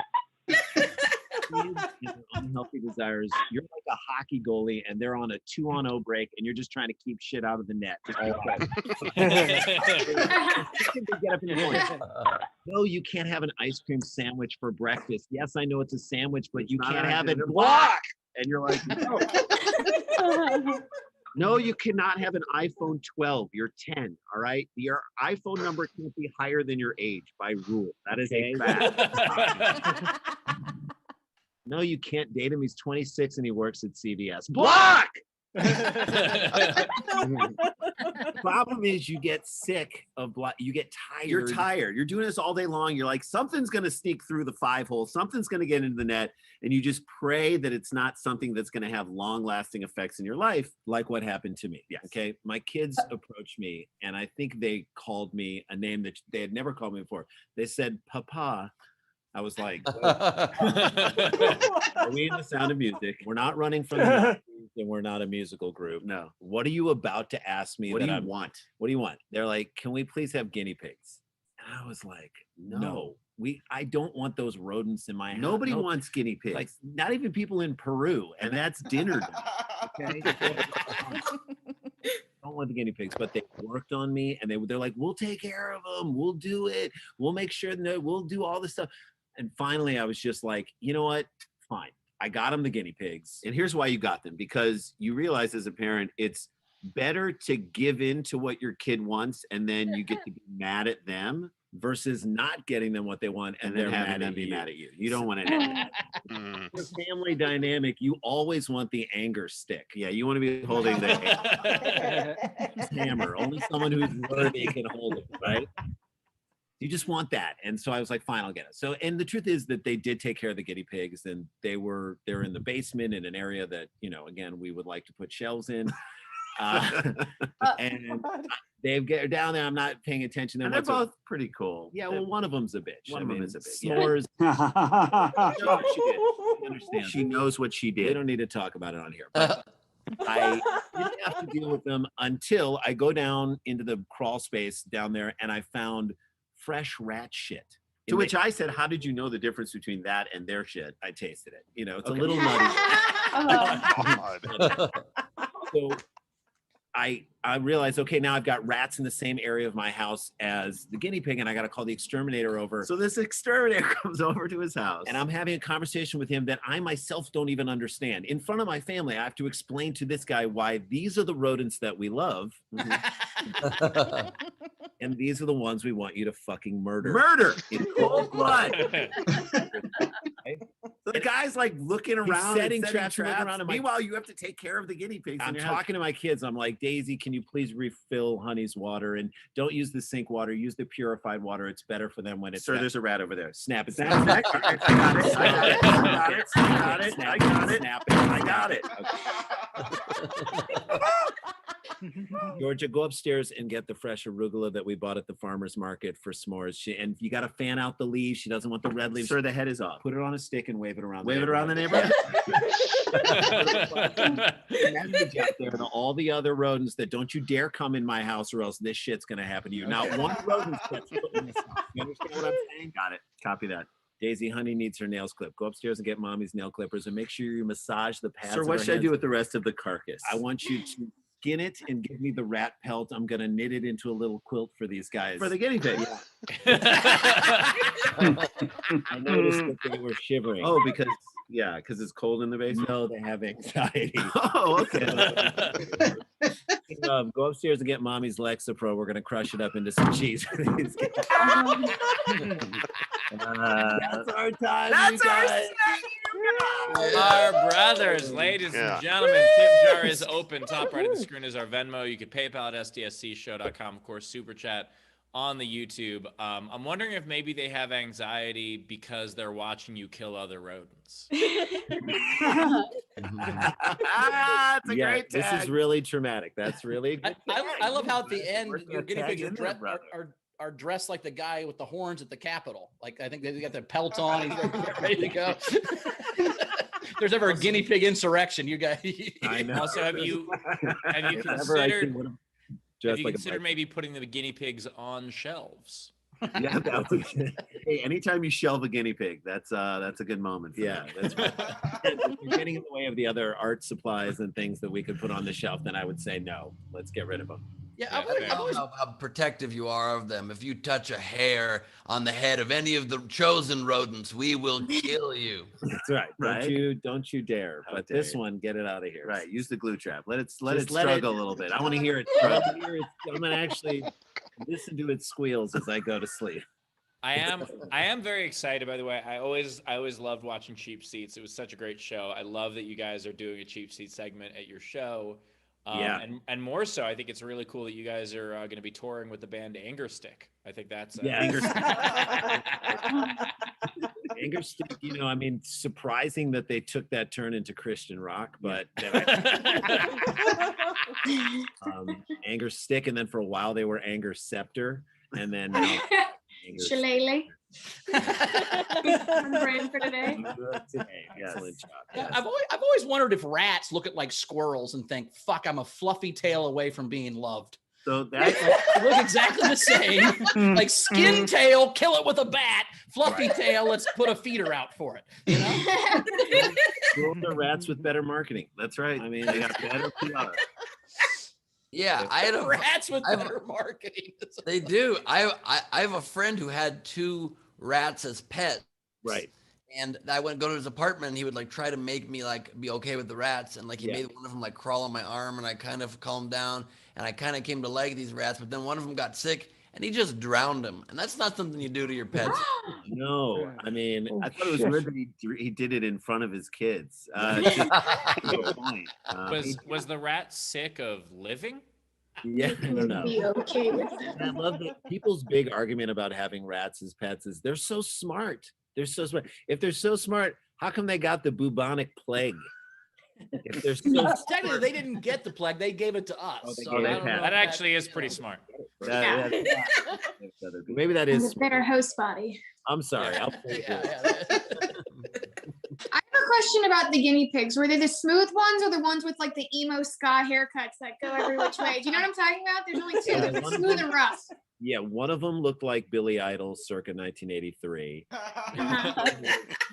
Speaker 13: Unhealthy desires. You're like a hockey goalie, and they're on a 2-on-0 break, and you're just trying to keep shit out of the net. Get up in the morning. No, you can't have an ice cream sandwich for breakfast. Yes, I know it's a sandwich, but you can't have it block. And you're like, no. No, you cannot have an iPhone 12. You're 10, all right? Your iPhone number can't be higher than your age by rule. That is a fact. No, you can't date him. He's 26 and he works at CVS. Block! Problem is, you get sick of block. You get tired. You're tired. You're doing this all day long. You're like, something's going to sneak through the 5-hole. Something's going to get into the net. And you just pray that it's not something that's going to have long-lasting effects in your life, like what happened to me. Yes. Okay. My kids approached me, and I think they called me a name that they had never called me before. They said, Papa. I was like, are we in The Sound of Music? We're not running from the Nazis, and we're not a musical group. No. What are you about to ask me? What do you want? What do you want? They're like, can we please have guinea pigs? And I was like, no. I don't want those rodents in my house. Nobody wants guinea pigs. Like, not even people in Peru, and that's dinner. Okay. I don't want the guinea pigs, but they worked on me, and they're like, we'll take care of them. We'll do it. We'll make sure that we'll do all this stuff. And finally, I was just like, you know what? Fine. I got them the guinea pigs. And here's why you got them. Because you realize as a parent, it's better to give in to what your kid wants, and then you get to be mad at them, versus not getting them what they want and then having them be mad at you. You don't want to. The family dynamic, you always want the anger stick. Yeah, you want to be holding the hammer. Only someone who's worthy can hold it, right? You just want that. And so I was like, fine, I'll get it. So, and the truth is that they did take care of the guinea pigs, and they're in the basement in an area that, again, we would like to put shelves in. And they're down there. I'm not paying attention. And they're both pretty cool. Yeah, well, one of them's a bitch. One of them is a bitch. S'mores. She knows what she did. We don't need to talk about it on here. But I didn't have to deal with them until I go down into the crawl space down there, and I found fresh rat shit. To which I said, how did you know the difference between that and their shit? I tasted it. It's a little nutty. So I realized, okay, now I've got rats in the same area of my house as the guinea pig, and I got to call the exterminator over. So this exterminator comes over to his house, and I'm having a conversation with him that I myself don't even understand. In front of my family, I have to explain to this guy why these are the rodents that we love. And these are the ones we want you to fucking murder. Murder! In cold blood. So the guy's like looking around, setting traps.
Speaker 3: around.
Speaker 13: Meanwhile, you have to take care of the guinea pigs. I'm talking to my kids. I'm like, Daisy, can you please refill Honey's water and don't use the sink water. Use the purified water. It's better for them when it's.
Speaker 7: Sir, there's a rat over there.
Speaker 13: Snap it.
Speaker 7: I
Speaker 13: got it. Georgia, go upstairs and get the fresh arugula that we bought at the farmer's market for s'mores. And you got to fan out the leaves. She doesn't want the red leaves.
Speaker 7: Sir, the head is off.
Speaker 13: Put it on a stick and wave it around.
Speaker 7: Wave it around the neighborhood.
Speaker 13: Message out there to all the other rodents that don't you dare come in my house or else this shit's going to happen to you. Not one rodent steps foot in this house. You understand what I'm saying?
Speaker 7: Got it. Copy that.
Speaker 13: Daisy, Honey needs her nails clipped. Go upstairs and get Mommy's nail clippers and make sure you massage the pads.
Speaker 7: Sir, what should I do with the rest of the carcass?
Speaker 13: I want you to skin it and give me the rat pelt. I'm going to knit it into a little quilt for these guys.
Speaker 7: For the guinea pig.
Speaker 13: I noticed that they were shivering.
Speaker 7: Oh, because it's cold in the basement?
Speaker 13: No, they have anxiety.
Speaker 7: Oh, okay.
Speaker 13: Go upstairs and get Mommy's Lexapro. We're going to crush it up into some cheese. That's our time.
Speaker 7: That's our
Speaker 2: Our brothers, ladies and gentlemen, tip jar is open. Top right of the screen is our Venmo. You can PayPal at sdscshow.com. Of course, super chat on the YouTube. I'm wondering if maybe they have anxiety because they're watching you kill other rodents.
Speaker 7: That's a great tag.
Speaker 13: This is really traumatic. That's really good.
Speaker 3: I love how at the end your guinea pigs are dressed like the guy with the horns at the Capitol. Like I think they got their pelts on. He's like, ready to go. If there's ever a guinea pig insurrection, you guys.
Speaker 13: I know.
Speaker 2: Also, have you considered maybe putting the guinea pigs on shelves?
Speaker 7: Yeah, hey, anytime you shelve a guinea pig, that's a good moment.
Speaker 13: That's right. If you're getting in the way of the other art supplies and things that we could put on the shelf, then I would say no. Let's get rid of them.
Speaker 1: Yeah, how protective you are of them. If you touch a hair on the head of any of the chosen rodents, we will kill you.
Speaker 13: That's right. Don't you dare. But this one, get it out of here.
Speaker 7: Right. Use the glue trap. Let it struggle a little bit. I want to hear it. I'm
Speaker 13: going to actually listen to its squeals as I go to sleep.
Speaker 2: I am very excited, by the way. I always loved watching Cheap Seats. It was such a great show. I love that you guys are doing a Cheap Seat segment at your show. And more so, I think it's really cool that you guys are going to be touring with the band Anger Stick. I think that's
Speaker 13: Anger Stick. Surprising that they took that turn into Christian rock, but Anger Stick, and then for a while they were Anger Scepter, and then
Speaker 12: Shillelagh. On brand for today.
Speaker 13: Excellent job.
Speaker 3: Yes. I've always wondered if rats look at like squirrels and think, "Fuck, I'm a fluffy tail away from being loved."
Speaker 7: So that
Speaker 3: look exactly the same. Like skin tail, kill it with a bat. Fluffy tail, let's put a feeder out for it. You know,
Speaker 13: the rats with better marketing.
Speaker 7: That's right.
Speaker 13: I mean, they got better PR.
Speaker 1: Yeah, I had
Speaker 3: rats with better marketing.
Speaker 1: They do. I have a friend who had 2 rats as pets.
Speaker 13: Right.
Speaker 1: And I went go to his apartment and he would like try to make me like be okay with the rats. And like he made one of them like crawl on my arm and I kind of calmed down and I kind of came to like these rats, but then one of them got sick and he just drowned them. And that's not something you do to your pets.
Speaker 13: No, I mean,
Speaker 7: I thought it was weird that he did it in front of his kids.
Speaker 2: Was the rat sick of living?
Speaker 13: Yeah, I don't know.
Speaker 12: Be okay with it.
Speaker 13: I love that people's big argument about having rats as pets is they're so smart. They're so smart. If they're so smart, how come they got the bubonic plague? If they're so
Speaker 3: technically, they didn't get the plague; they gave it to us.
Speaker 2: That actually is pretty smart.
Speaker 13: Maybe that is
Speaker 12: a better host body.
Speaker 13: I'm sorry. I'll play
Speaker 12: I have a question about the guinea pigs. Were they the smooth ones or the ones with like the emo ska haircuts that go every which way? Do you know what I'm talking about? There's only 2. There's smooth and rough.
Speaker 13: Yeah, one of them looked like Billy Idol circa 1983.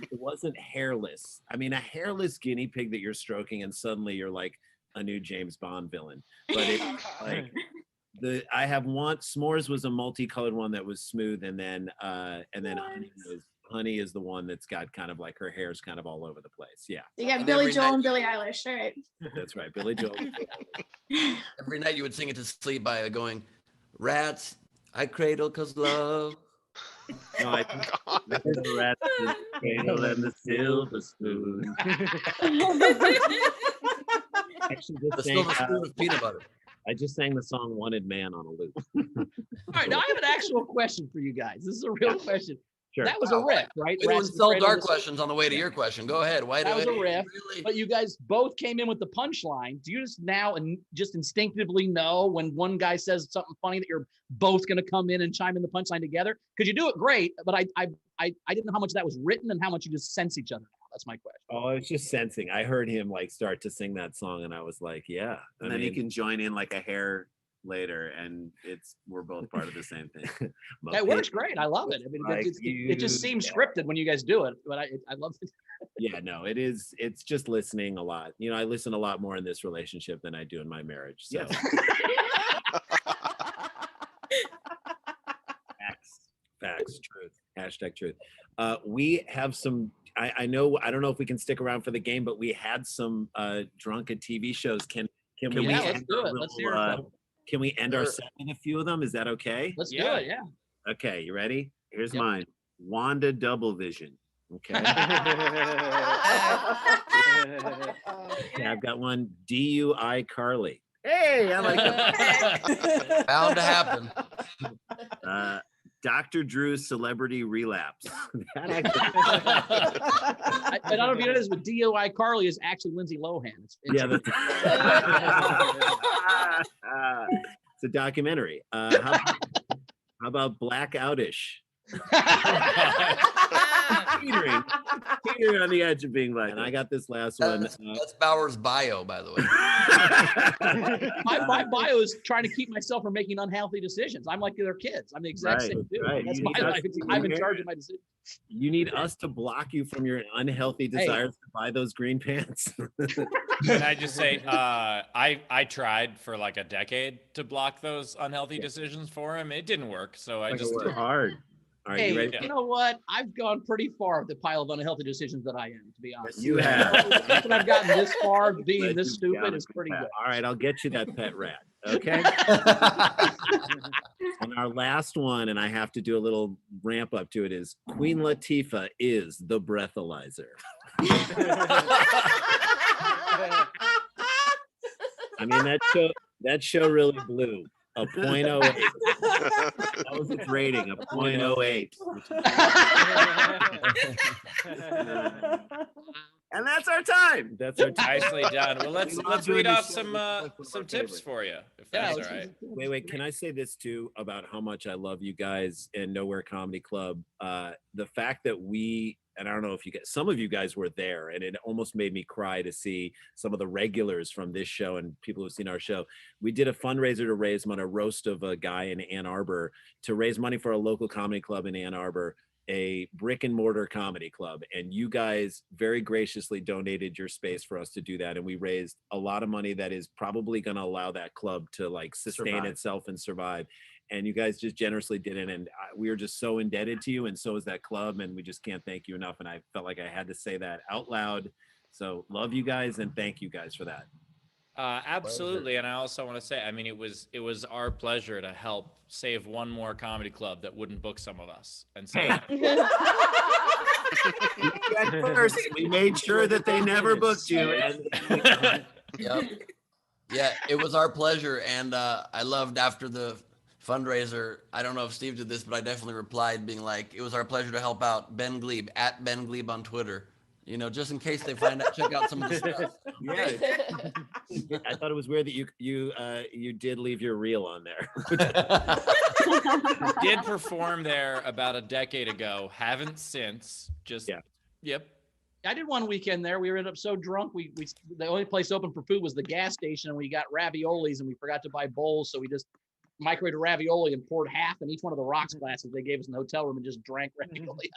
Speaker 13: It wasn't hairless. I mean, a hairless guinea pig that you're stroking and suddenly you're like a new James Bond villain. But it's like I have one. S'mores was a multicolored one that was smooth, and then Honey is the one that's got kind of like her hair's kind of all over the place. Yeah.
Speaker 12: You got Billy Joel and Billie Eilish. All right.
Speaker 13: That's right, Billy Joel.
Speaker 1: Every night you would sing it to sleep by going, "Rats, I cradle 'cause love."
Speaker 13: No, There's the rat, the cradle, and the silver spoon. Actually,
Speaker 1: The
Speaker 13: just
Speaker 1: silver
Speaker 13: sang,
Speaker 1: spoon of peanut butter.
Speaker 13: I just sang the song "Wanted Man" on a loop.
Speaker 3: All right, now I have an actual question for you guys. This is a real question.
Speaker 13: Sure.
Speaker 3: That was a riff, right?
Speaker 1: We don't
Speaker 3: Rats in the
Speaker 1: sell
Speaker 3: Cradle
Speaker 1: dark
Speaker 3: was-
Speaker 1: questions on the way to your question. Go ahead. Why
Speaker 3: That was a riff,
Speaker 1: Really?
Speaker 3: but you guys both came in with the punchline. Do you just now and just instinctively know when one guy says something funny that you're both going to come in and chime in the punchline together? Because you do it great, but I didn't know how much that was written and how much you just sense each other now. That's my question.
Speaker 13: Oh, it's just sensing. I heard him like start to sing that song, and I was like, "Yeah."
Speaker 7: And then you can join in like a hair later, and we're both part of the same thing.
Speaker 3: That works great. I love it. I mean, it just seems scripted when you guys do it, but I love it.
Speaker 13: Yeah, no, it is. It's just listening a lot. You know, I listen a lot more in this relationship than I do in my marriage. So. Facts, truth. Hashtag truth. We have some. I know. I don't know if we can stick around for the game, but we had some drunk at TV shows. Can we?
Speaker 3: Yeah, let's do it. Let's hear it.
Speaker 13: Can we end our set with a few of them? Is that okay?
Speaker 3: Let's do it. Yeah.
Speaker 13: Okay, you ready? Here's mine. Wanda Double Vision. Okay. Okay, I've got one. DUI Carly. Hey, I like that.
Speaker 1: Bound to happen.
Speaker 7: Dr. Drew's Celebrity Relapse.
Speaker 3: I don't know if you know this, but DUI Carly is actually Lindsay Lohan.
Speaker 13: It's a documentary. How about Blackoutish? Teetering on the edge of being black. And I got this last one.
Speaker 1: That's Bauer's bio, by the way.
Speaker 3: My bio is trying to keep myself from making unhealthy decisions. I'm like their kids. I'm the exact same dude.
Speaker 13: Right.
Speaker 3: That's my life. I'm in charge of my decisions.
Speaker 13: You need us to block you from your unhealthy desires to buy those green pants.
Speaker 2: Can I just say, I tried for like a decade to block those unhealthy decisions for him. It didn't work. So I just
Speaker 13: hard. All right,
Speaker 3: hey,
Speaker 13: you ready?
Speaker 3: You know what? I've gone pretty far of the pile of unhealthy decisions that I am, to be honest.
Speaker 13: You have.
Speaker 3: When I've gotten this far, being this stupid is pretty good.
Speaker 13: All right, I'll get you that pet rat. Okay. And our last one, and I have to do a little ramp up to it, is Queen Latifah is the breathalyzer. I mean, that show really blew. A 0.08. That was its rating, a 0.08. And that's our time. That's our time.
Speaker 2: Nicely done. Well, let's read off some tips for you, if that's all right.
Speaker 13: Wait. Can I say this too about how much I love you guys and Nowhere Comedy Club? The fact that and I don't know if some of you guys were there, and it almost made me cry to see some of the regulars from this show and people who've seen our show. We did a fundraiser to raise money, a roast of a guy in Ann Arbor to raise money for a local comedy club in Ann Arbor, a brick and mortar comedy club. And you guys very graciously donated your space for us to do that. And we raised a lot of money that is probably going to allow that club to like sustain itself and survive. And you guys just generously did it. And we are just so indebted to you. And so is that club. And we just can't thank you enough. And I felt like I had to say that out loud. So love you guys and thank you guys for that.
Speaker 2: Absolutely. And I also want to say, I mean, it was our pleasure to help save one more comedy club that wouldn't book some of us. And so
Speaker 7: first, we made sure that they never booked you.
Speaker 1: Yep. Yeah, it was our pleasure. And I loved after the fundraiser, I don't know if Steve did this, but I definitely replied being like, it was our pleasure to help out Ben Gleib, at Ben Gleib on Twitter. You know, just in case they check out some of the stuff.
Speaker 13: Yeah. I thought it was weird that you did leave your reel on there.
Speaker 2: Did perform there about a decade ago. Haven't since. Just Yep.
Speaker 3: I did one weekend there. We ended up so drunk. We the only place open for food was the gas station, and we got raviolis, and we forgot to buy bowls, so we just microwaved a ravioli and poured half in each one of the rocks glasses they gave us in the hotel room and just drank ravioli out of it.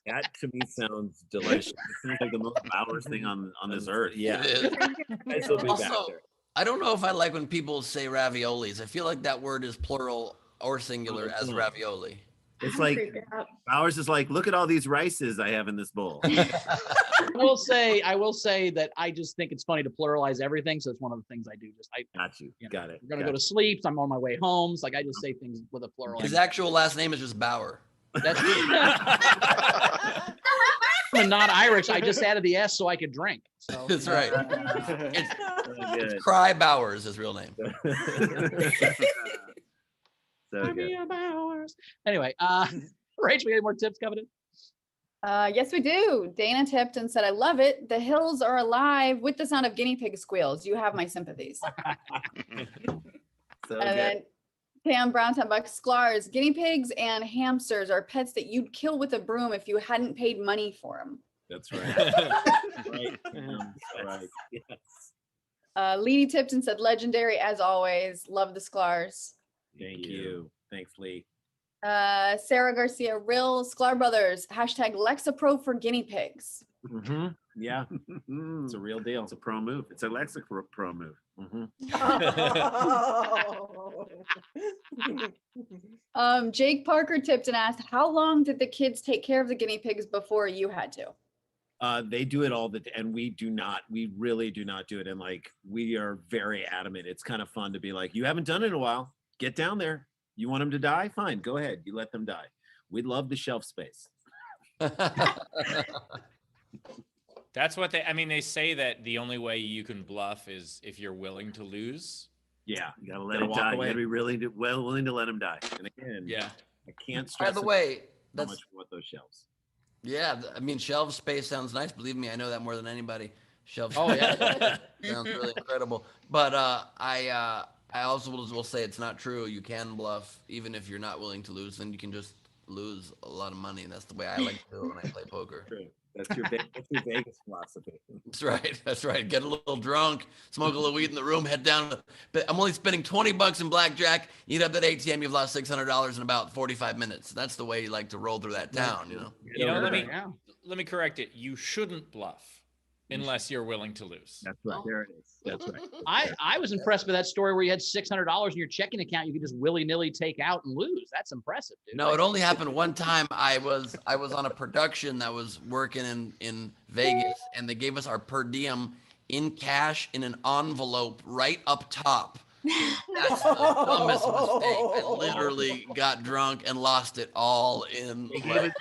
Speaker 13: That to me sounds delicious. It sounds like the most Bowers thing on this earth. Yeah.
Speaker 1: Also, I don't know if I like when people say raviolis. I feel like that word is plural or singular as ravioli.
Speaker 7: It's like Bowers is like, look at all these rices I have in this bowl.
Speaker 3: I will say that I just think it's funny to pluralize everything. So it's one of the things I do.
Speaker 13: Got you. Got it.
Speaker 3: We're gonna go to sleep. So I'm on my way home. So like I just say things with a plural.
Speaker 1: His actual last name is just Bauer.
Speaker 3: That's I'm not Irish. I just added the S so I could drink. So.
Speaker 1: That's right. It's Cry Bowers, his real name.
Speaker 7: So good.
Speaker 3: Anyway, Rachel, we got any more tips coming in?
Speaker 5: Yes, we do. Dana tipped and said, I love it. The hills are alive with the sound of guinea pig squeals. You have my sympathies.
Speaker 7: So
Speaker 5: And then Pam Brown, 10 bucks. Sklars, guinea pigs and hamsters are pets that you'd kill with a broom if you hadn't paid money for them.
Speaker 13: That's right. Right. Right. Yes.
Speaker 5: Leedy tipped and said, legendary as always. Love the Sklars.
Speaker 13: Thank you. Thanks, Lee.
Speaker 5: Sarah Garcia, real Sklar Brothers, hashtag Lexapro for guinea pigs.
Speaker 13: Mm-hmm. Yeah, it's a real deal.
Speaker 7: It's a pro move. It's a Lexapro pro move.
Speaker 13: Mm-hmm.
Speaker 5: Jake Parker tipped and asked, how long did the kids take care of the guinea pigs before you had to?
Speaker 13: They do it all and we do not. We really do not do it. And like, we are very adamant. It's kind of fun to be like, you haven't done it in a while. Get down there. You want them to die? Fine, go ahead. You let them die. We love the shelf space.
Speaker 2: That's what they say that the only way you can bluff is if you're willing to lose.
Speaker 13: Yeah.
Speaker 7: You gotta let it die. You gotta be really willing to let him die.
Speaker 13: And again,
Speaker 2: yeah,
Speaker 13: I can't stress
Speaker 1: By the way,
Speaker 13: how much we want those shelves.
Speaker 1: Yeah, I mean, shelf space sounds nice. Believe me, I know that more than anybody. Shelf
Speaker 3: Oh,
Speaker 1: space
Speaker 3: yeah.
Speaker 1: sounds really incredible. But I also will say it's not true. You can bluff even if you're not willing to lose. Then you can just lose a lot of money. And that's the way I like to do it when I play poker.
Speaker 13: True. That's your Vegas philosophy.
Speaker 1: That's right. That's right. Get a little drunk, smoke a little weed in the room, head down. But I'm only spending $20 in blackjack. You get up that ATM, you've lost $600 in about 45 minutes. That's the way you like to roll through that town, you know?
Speaker 2: Let me correct it. You shouldn't bluff unless you're willing to lose.
Speaker 13: That's right. There it is. That's right.
Speaker 3: I was impressed with that story where you had $600 in your checking account. You could just willy-nilly take out and lose. That's impressive, dude.
Speaker 1: No, it only happened one time. I was on a production that was working in Vegas, and they gave us our per diem in cash in an envelope right up top. That's the dumbest mistake. I literally got drunk and lost it all in.
Speaker 7: They gave it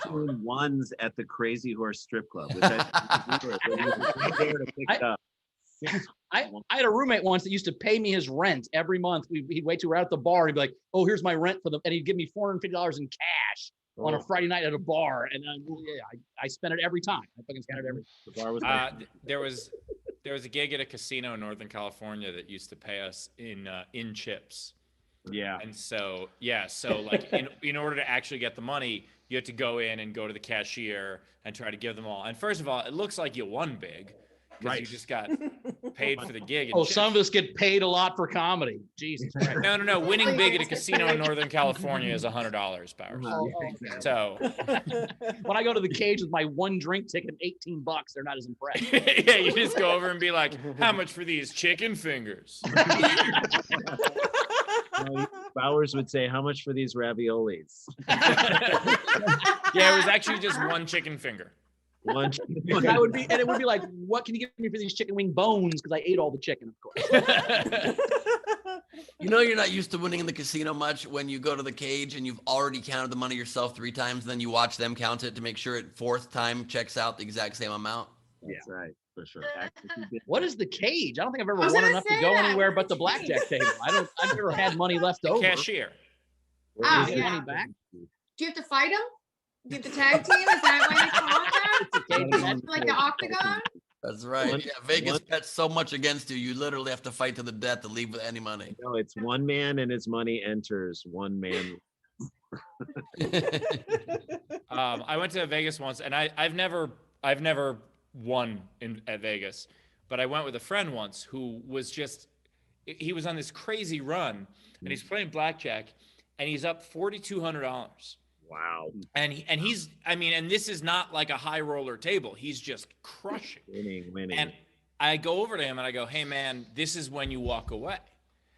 Speaker 7: to in ones at the Crazy Horse Strip Club. Which I
Speaker 3: had a roommate once that used to pay me his rent every month. He'd wait till we're out at the bar. He'd be like, "Oh, here's my rent for the," and he'd give me $450 in cash on a Friday night at a bar, and I spent it every time. I fucking spent it every.
Speaker 13: The bar was.
Speaker 2: There was a gig at a casino in Northern California that used to pay us in chips.
Speaker 13: Yeah.
Speaker 2: And so like in order to actually get the money, you had to go in and go to the cashier and try to give them all. And first of all, it looks like you won big because you just got paid for the gig.
Speaker 3: Oh, some of us get paid a lot for comedy. Jesus Christ.
Speaker 2: No. Winning big at a casino in Northern California is $100, Powers. So
Speaker 3: when I go to the cage with my one drink ticket, $18, they're not as impressed.
Speaker 2: Yeah, you just go over and be like, "How much for these chicken fingers?"
Speaker 13: Bowers would say, "How much for these raviolis?"
Speaker 2: Yeah, it was actually just one chicken finger.
Speaker 3: That would be, and it would be like, "What can you give me for these chicken wing bones?" Because I ate all the chicken, of course.
Speaker 1: You know, you're not used to winning in the casino much when you go to the cage and you've already counted the money yourself 3 times. Then you watch them count it to make sure it 4th time checks out the exact same amount.
Speaker 13: That's right, for sure.
Speaker 3: What is the cage? I don't think I've ever won enough to go anywhere but the blackjack table. I've never had money left over.
Speaker 2: Cashier.
Speaker 12: Oh,
Speaker 3: Get
Speaker 12: yeah.
Speaker 3: money back.
Speaker 12: Do you have to fight them? Get the tag team? Is that why they call it that? Like the octagon?
Speaker 1: That's right. Yeah, Vegas bets so much against you, you literally have to fight to the death to leave with any money.
Speaker 13: No, it's one man and his money enters. One man.
Speaker 2: I went to Vegas once, and I've never won at Vegas, but I went with a friend once who was he was on this crazy run, and he's playing blackjack, and he's up $4,200.
Speaker 13: Wow.
Speaker 2: And he's, and this is not like a high roller table. He's just crushing.
Speaker 13: Winning.
Speaker 2: And I go over to him and I go, "Hey man, this is when you walk away."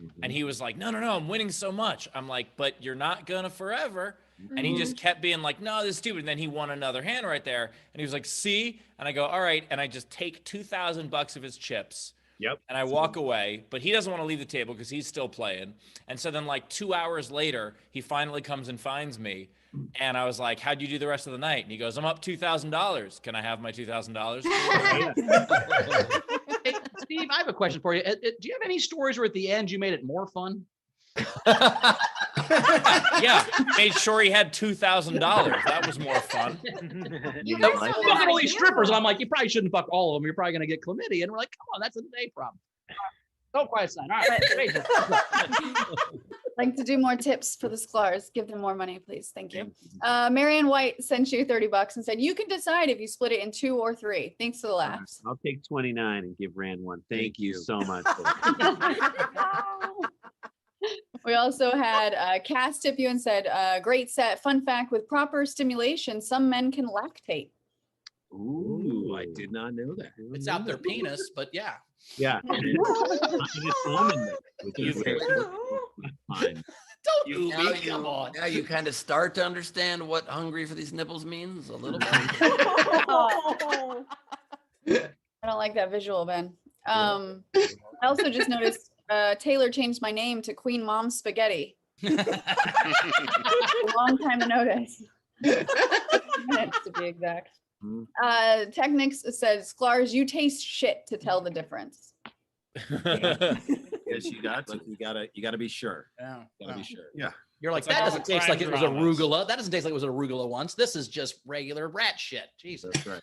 Speaker 2: Mm-hmm. And he was like, no, I'm winning so much. I'm like, "But you're not gonna forever." Mm-hmm. And he just kept being like, "No, this is stupid." And then he won another hand right there. And he was like, "See?" And I go, "All right." And I just take $2,000 of his chips,
Speaker 13: Yep.
Speaker 2: And I walk away, but he doesn't want to leave the table because he's still playing. And so then like 2 hours later, he finally comes and finds me. And I was like, how'd you do the rest of the night? And he goes, I'm up $2,000. Can I have my $2,000?
Speaker 3: Hey, Steve, I have a question for you. Do you have any stories where at the end you made it more fun?
Speaker 2: Yeah, made sure he had $2,000. That was more fun.
Speaker 12: You
Speaker 3: Look
Speaker 12: guys
Speaker 3: at all these strippers, and I'm like, you probably shouldn't fuck all of them. You're probably going to get chlamydia. And we're like, come on, that's a day problem. Don't quiet sign. All right. Rachel.
Speaker 5: Like to do more tips for the Sklars. Give them more money, please. Thank you. Marianne White sent you $30 and said, you can decide if you split it in 2 or 3. Thanks for the laughs.
Speaker 7: I'll take 29 and give Rand one. Thank you so much.
Speaker 5: We also had Cass tip you and said, great set. Fun fact, with proper stimulation, some men can lactate.
Speaker 13: Ooh, I did not know that.
Speaker 3: It's out their penis, but yeah.
Speaker 13: Yeah.
Speaker 3: Don't you come on.
Speaker 1: Now you kind of start to understand what hungry for these nipples means a little bit.
Speaker 5: I don't like that visual, Ben. I also just noticed Taylor changed my name to Queen Mom Spaghetti. A long time to notice. Minutes to be exact. Technics says, Sklars, you taste shit to tell the difference.
Speaker 13: Yes, you got to. You gotta be sure.
Speaker 3: Yeah.
Speaker 13: You gotta be sure.
Speaker 7: Yeah.
Speaker 3: You're like,
Speaker 2: It's like
Speaker 3: that
Speaker 2: all
Speaker 3: doesn't
Speaker 2: the
Speaker 3: taste like it was
Speaker 2: crime dramas.
Speaker 3: arugula. That doesn't taste like it was arugula once. This is just regular rat shit. Jesus.
Speaker 13: That's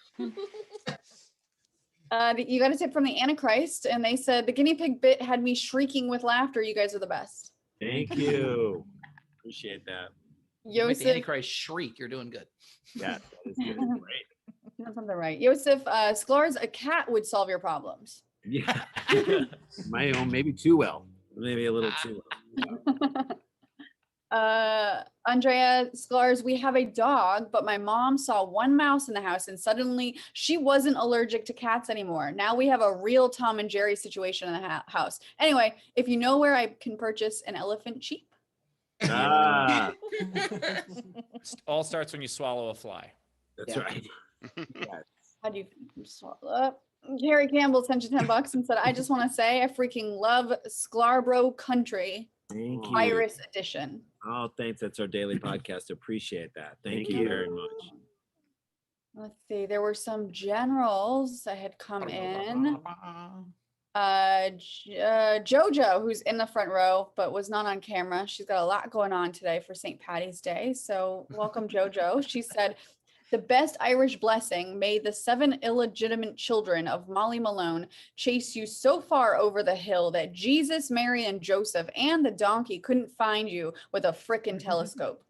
Speaker 13: right.
Speaker 5: You got a tip from the Antichrist, and they said the guinea pig bit had me shrieking with laughter. You guys are the best.
Speaker 13: Thank you. Appreciate that.
Speaker 3: You make the
Speaker 5: Yosef,
Speaker 3: Antichrist shriek. You're doing good.
Speaker 13: Yeah, that is good. Great.
Speaker 5: you did something right. Yosef, Sklars, a cat would solve your problems.
Speaker 13: Yeah. My own, maybe too well. Maybe a little too well.
Speaker 5: Andrea Sklars, we have a dog, but my mom saw one mouse in the house and suddenly she wasn't allergic to cats anymore. Now we have a real Tom and Jerry situation in the house. Anyway, if you know where I can purchase an elephant cheap.
Speaker 13: Ah,
Speaker 2: All starts when you swallow a fly.
Speaker 13: that's
Speaker 5: Yeah.
Speaker 13: right.
Speaker 5: How do you swallow up? Harry Campbell sent you $10 and said, I just want to say I freaking love Sklarbro Country
Speaker 13: Thank you.
Speaker 5: Iris edition.
Speaker 13: Oh, thanks. That's our daily podcast. Appreciate that. Thank you very much.
Speaker 5: Let's see. There were some generals that had come in. Jojo, who's in the front row, but was not on camera. She's got a lot going on today for St. Patty's Day. So welcome, Jojo. She said, the best Irish blessing, may the 7 illegitimate children of Molly Malone chase you so far over the hill that Jesus, Mary, and Joseph and the donkey couldn't find you with a frickin' telescope.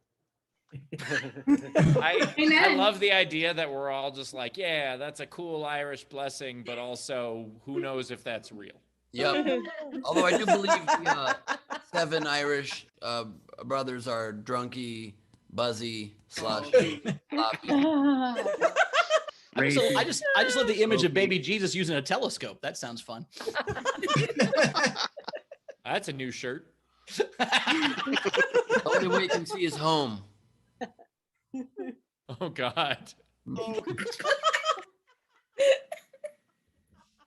Speaker 2: I love the idea that we're all just like, yeah, that's a cool Irish blessing, but also who knows if that's real.
Speaker 1: Yep. Although I do believe the 7 Irish brothers are drunky, buzzy, slushy, sloppy.
Speaker 3: I just love the image of baby Jesus using a telescope. That sounds fun.
Speaker 2: That's a new shirt.
Speaker 1: The only way you can see is home.
Speaker 2: Oh God.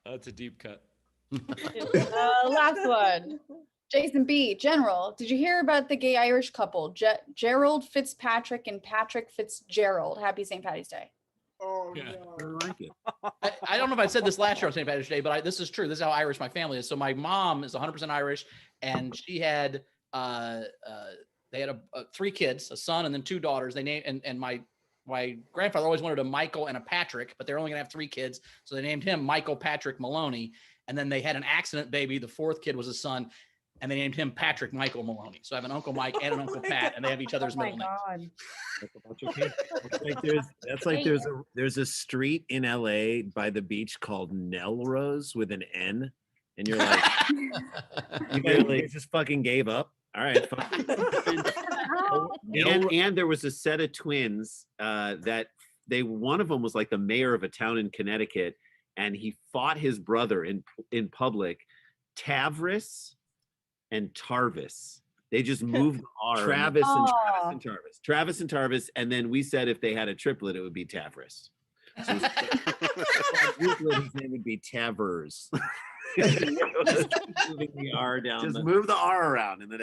Speaker 2: That's a deep cut.
Speaker 5: Last one. Jason B. General, did you hear about the gay Irish couple, Gerald Fitzpatrick and Patrick Fitzgerald? Happy St. Patty's Day.
Speaker 12: Oh,
Speaker 2: Yeah.
Speaker 12: no.
Speaker 13: I like it.
Speaker 3: I don't know if I said this last year on St. Patrick's Day, but this is true. This is how Irish my family is. So my mom is 100% Irish, and she had they had 3 kids, a son and then 2 daughters. They named and my grandfather always wanted a Michael and a Patrick, but they're only gonna have 3 kids, so they named him Michael Patrick Maloney. And then they had an accident baby. The 4th kid was a son, and they named him Patrick Michael Maloney. So I have an Uncle Mike and an Uncle Pat, and they have each other's middle names.
Speaker 13: That's like there's a street in LA by the beach called Nelrose with an N, and you're like, you guys just fucking gave up. All right.
Speaker 7: And there was a set of twins that one of them was like the mayor of a town in Connecticut, and he fought his brother in public, Tavris and Tarvis. They just moved Travis and Tarvis. And then we said if they had a triplet, it would be Tavris. So his name would be Tavers.
Speaker 13: Moving the R down.
Speaker 7: Just move the R around, and then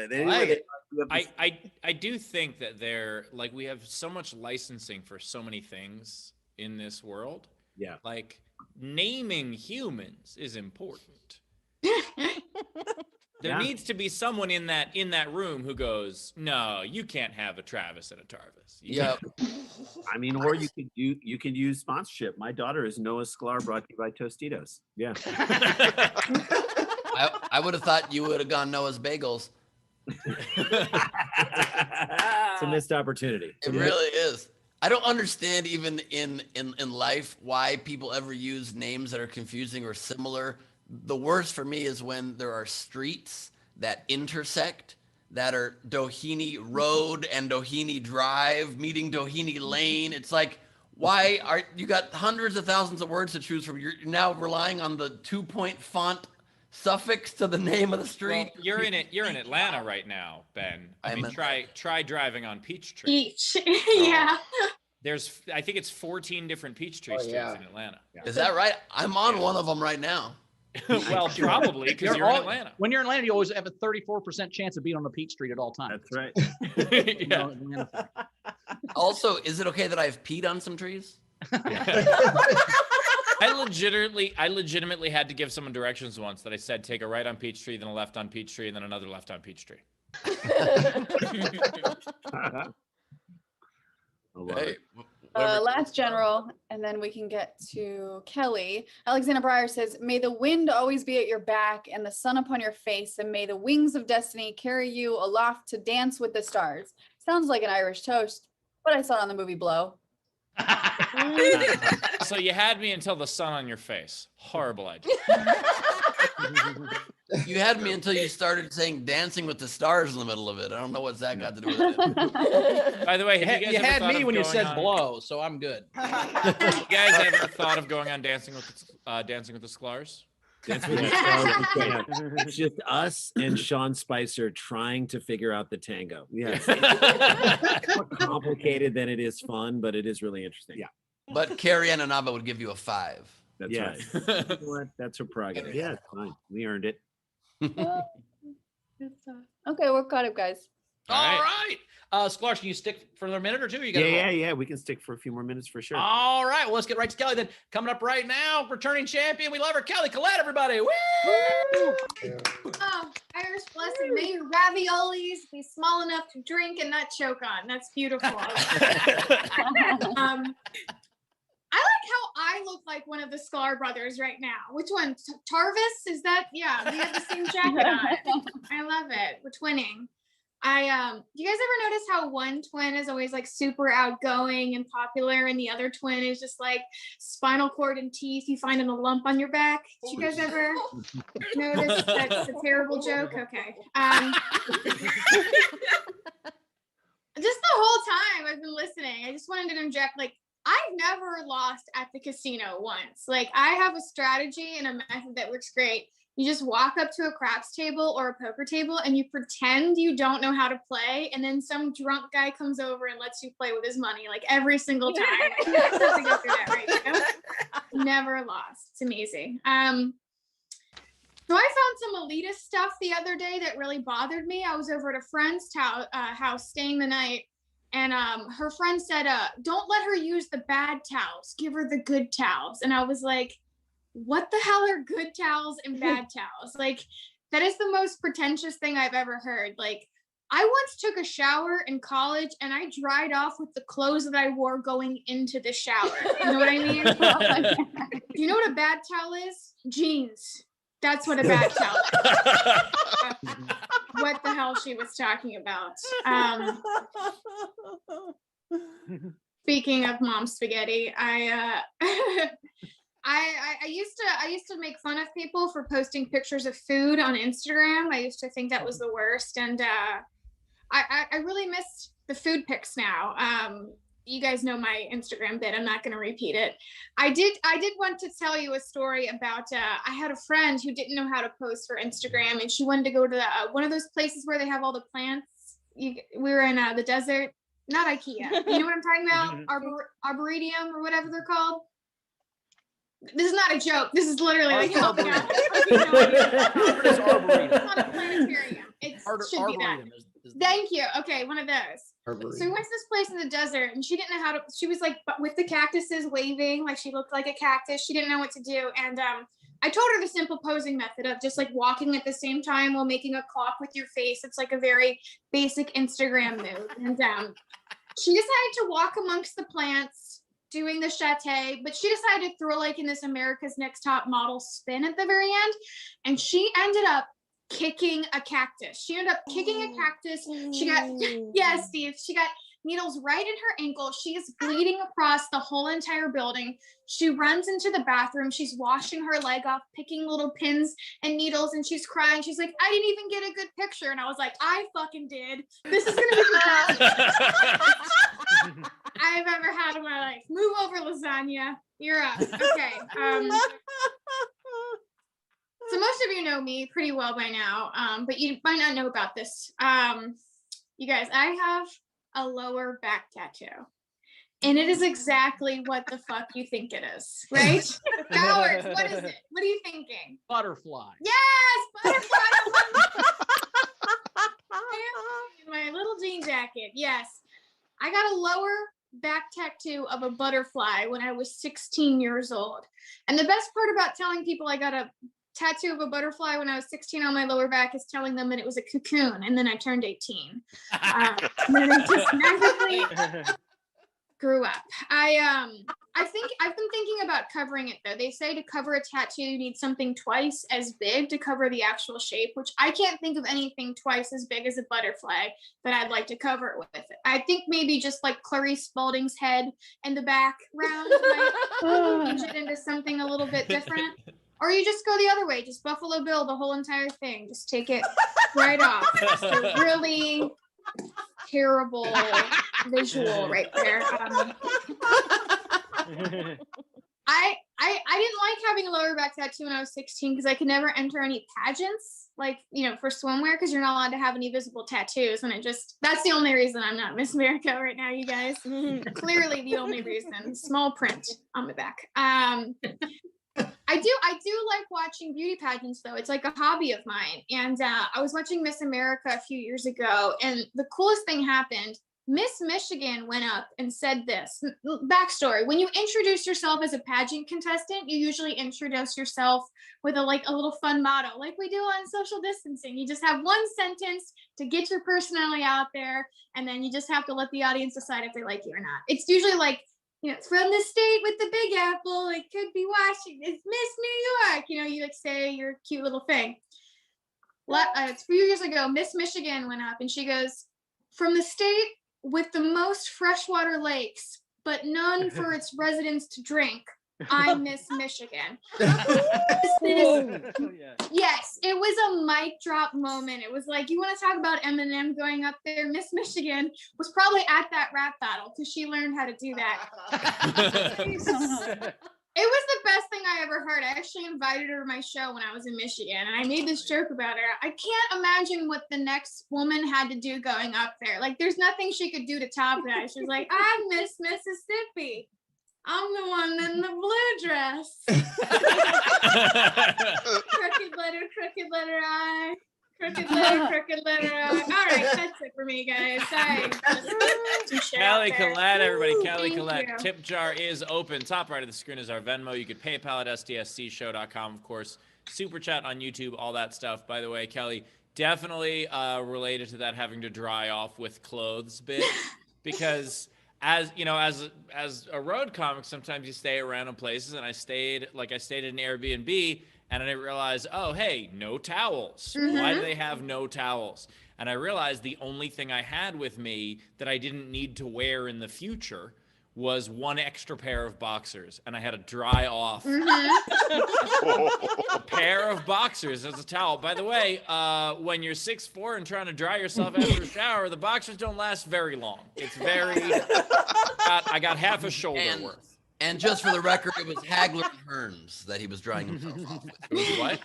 Speaker 2: I do think that they're like, we have so much licensing for so many things in this world.
Speaker 7: Yeah.
Speaker 2: Like naming humans is important. There needs to be someone in that room who goes, no, you can't have a Travis and a Tarvis.
Speaker 1: Yeah.
Speaker 7: I mean, or you can use sponsorship. My daughter is Noah Sklar, brought to you by Tostitos. Yeah.
Speaker 1: I would have thought you would have gone Noah's Bagels.
Speaker 13: It's a missed opportunity.
Speaker 1: It really is. I don't understand even in life why people ever use names that are confusing or similar. The worst for me is when there are streets that intersect that are Doheny Road and Doheny Drive meeting Doheny Lane. It's like, why are you got hundreds of thousands of words to choose from? You're now relying on the 2-point font suffix to the name of the street.
Speaker 2: Well, you're in Atlanta right now, Ben. I mean, try driving on Peachtree.
Speaker 12: Peach. Yeah.
Speaker 2: I think it's 14 different Peachtree streets in Atlanta.
Speaker 1: Is that right? I'm on one of them right now.
Speaker 2: Well, probably because you're in Atlanta.
Speaker 3: When you're in Atlanta, you always have a 34% chance of being on a Peach Street at all times.
Speaker 7: That's right.
Speaker 2: Yeah.
Speaker 1: Also, is it okay that I've peed on some trees?
Speaker 2: I legitimately had to give someone directions once that I said, take a right on Peachtree, then a left on Peachtree, and then another left on Peachtree.
Speaker 1: Hey,
Speaker 5: last general, and then we can get to Kelly. Alexander Breyer says, may the wind always be at your back and the sun upon your face, and may the wings of destiny carry you aloft to dance with the stars. Sounds like an Irish toast, but I saw it on the movie Blow.
Speaker 2: So you had me until the sun on your face. Horrible idea.
Speaker 1: You had me until you started saying Dancing with the Stars in the middle of it. I don't know what's that got to do with it.
Speaker 2: By the way, have
Speaker 3: you had me when you said Blow, so I'm good.
Speaker 2: You guys ever thought of going on Dancing with the Sklars?
Speaker 13: It's just us and Sean Spicer trying to figure out the tango.
Speaker 7: Yeah.
Speaker 13: It's more complicated than it is fun, but it is really interesting.
Speaker 7: Yeah.
Speaker 1: But Carrie Ananaba would give you a 5.
Speaker 13: That's right. You know what? That's her prerogative.
Speaker 7: Yeah, it's fine. We earned it.
Speaker 5: Okay, we're caught up, guys.
Speaker 3: All right. Sklar, can you stick for another minute or two?
Speaker 7: Yeah. We can stick for a few more minutes for sure.
Speaker 3: All right. Well, let's get right to Kelly then. Coming up right now, returning champion. We love her, Kelly Collette, everybody. Woo!
Speaker 12: Oh, Irish blessing. May your raviolis be small enough to drink and not choke on. That's beautiful. I like how I look like one of the Sklar brothers right now. Which one? Tarvis? Is that? Yeah, we have the same jacket on. I love it. We're twinning. You guys ever notice how one twin is always like super outgoing and popular, and the other twin is just like spinal cord and teeth you find in a lump on your back? Did you guys ever notice that's a terrible joke? Okay. Just the whole time I've been listening, I just wanted to inject, like, I've never lost at the casino once. Like, I have a strategy and a method that works great. You just walk up to a craps table or a poker table and you pretend you don't know how to play, and then some drunk guy comes over and lets you play with his money, like every single time. I have to go through that, right? You know? Never lost. It's amazing. So I found some elitist stuff the other day that really bothered me. I was over at a friend's house staying the night, and her friend said, don't let her use the bad towels, give her the good towels. And I was like, what the hell are good towels and bad towels? Like, that is the most pretentious thing I've ever heard. Like, I once took a shower in college and I dried off with the clothes that I wore going into the shower. You know what I mean? Do you know what a bad towel is? Jeans. That's what a bad towel is. What the hell she was talking about. Speaking of mom spaghetti, I used to make fun of people for posting pictures of food on Instagram. I used to think that was the worst, and I really miss the food pics now. You guys know my Instagram bit. I'm not going to repeat it. I did want to tell you a story about, I had a friend who didn't know how to post for Instagram, and she wanted to go to one of those places where they have all the plants. We were in the desert, not IKEA. You know what I'm talking about? Arboretum or whatever they're called. This is not a joke. This is literally like helping out.
Speaker 3: Harvard is Arboretum.
Speaker 12: It's not a planetarium. It should be that.
Speaker 3: Arboretum is
Speaker 12: Thank you. Okay, one of those. So we went to this place in the desert, and she didn't know how to. She was like with the cactuses waving, like she looked like a cactus. She didn't know what to do, and I told her the simple posing method of just like walking at the same time while making a clock with your face. It's like a very basic Instagram move, and she decided to walk amongst the plants, doing the chate, but she decided to throw like in this America's Next Top Model spin at the very end, and she ended up kicking a cactus. She ended up kicking a cactus. She got yes, Steve. She got needles right in her ankle. She is bleeding across the whole entire building. She runs into the bathroom. She's washing her leg off, picking little pins and needles, and she's crying. She's like, I didn't even get a good picture. And I was like, I fucking did. This is gonna be the best I've ever had in my life. Move over, lasagna. You're up. Okay. So most of you know me pretty well by now, but you might not know about this. You guys, I have a lower back tattoo. And it is exactly what the fuck you think it is, right? Bowers, what is it? What are you thinking?
Speaker 3: Butterfly.
Speaker 12: Yes, butterfly. In my little jean jacket. Yes. I got a lower back tattoo of a butterfly when I was 16 years old. And the best part about telling people I got a tattoo of a butterfly when I was 16 on my lower back is telling them that it was a cocoon, and then I turned 18. And then I just magically grew up. I think I've been thinking about covering it though. They say to cover a tattoo, you need something twice as big to cover the actual shape, which I can't think of anything twice as big as a butterfly that I'd like to cover it with. I think maybe just like Clarice Spalding's head in the background might change it into something a little bit different. Or you just go the other way, just Buffalo Bill the whole entire thing. Just take it right off. Just a really terrible visual right there. I didn't like having a lower back tattoo when I was 16 because I could never enter any pageants, like, you know, for swimwear, because you're not allowed to have any visible tattoos. And that's the only reason I'm not Miss America right now, you guys. Clearly the only reason. Small print on the back. I do like watching beauty pageants though. It's like a hobby of mine. And I was watching Miss America a few years ago, and the coolest thing happened. Miss Michigan went up and said this. Backstory: when you introduce yourself as a pageant contestant, you usually introduce yourself with a little fun motto, like we do on social distancing. You just have one sentence to get your personality out there, and then you just have to let the audience decide if they like you or not. It's usually like, you know, from the state with the Big Apple, it could be Washington, it's Miss New York. You know, you like say your cute little thing. A few years ago, Miss Michigan went up and she goes, from the state with the most freshwater lakes, but none for its residents to drink, I'm Miss Michigan. Yes, it was a mic drop moment. It was like, you want to talk about Eminem going up there? Miss Michigan was probably at that rap battle because she learned how to do that. It was the best thing I ever heard. I actually invited her to my show when I was in Michigan, and I made this joke about her. I can't imagine what the next woman had to do going up there. Like, there's nothing she could do to top that. She's like, I'm Miss Mississippi. I'm the one in the blue dress. Crooked letter I. Crooked letter I. All right, that's it for me, guys. Sorry.
Speaker 2: Callie Collette, everybody. Callie
Speaker 12: Thank
Speaker 2: Collette.
Speaker 12: you.
Speaker 2: Tip jar is open. Top right of the screen is our Venmo. You could PayPal at sdscshow.com, of course. Super chat on YouTube, all that stuff. By the way, Kelly, definitely related to that having to dry off with clothes bit, because as you know, as a road comic, sometimes you stay at random places, and I stayed at an Airbnb, and I didn't realize, oh, hey, no towels. Why do they have no towels? And I realized the only thing I had with me that I didn't need to wear in the future was one extra pair of boxers, and I had to dry off a pair of boxers as a towel. By the way, when you're 6'4" and trying to dry yourself after a shower, the boxers don't last very long. It's very, I got half a shoulder worth.
Speaker 1: And just for the record, it was Hagler and Hearns that he was drying himself off with.
Speaker 2: It was what?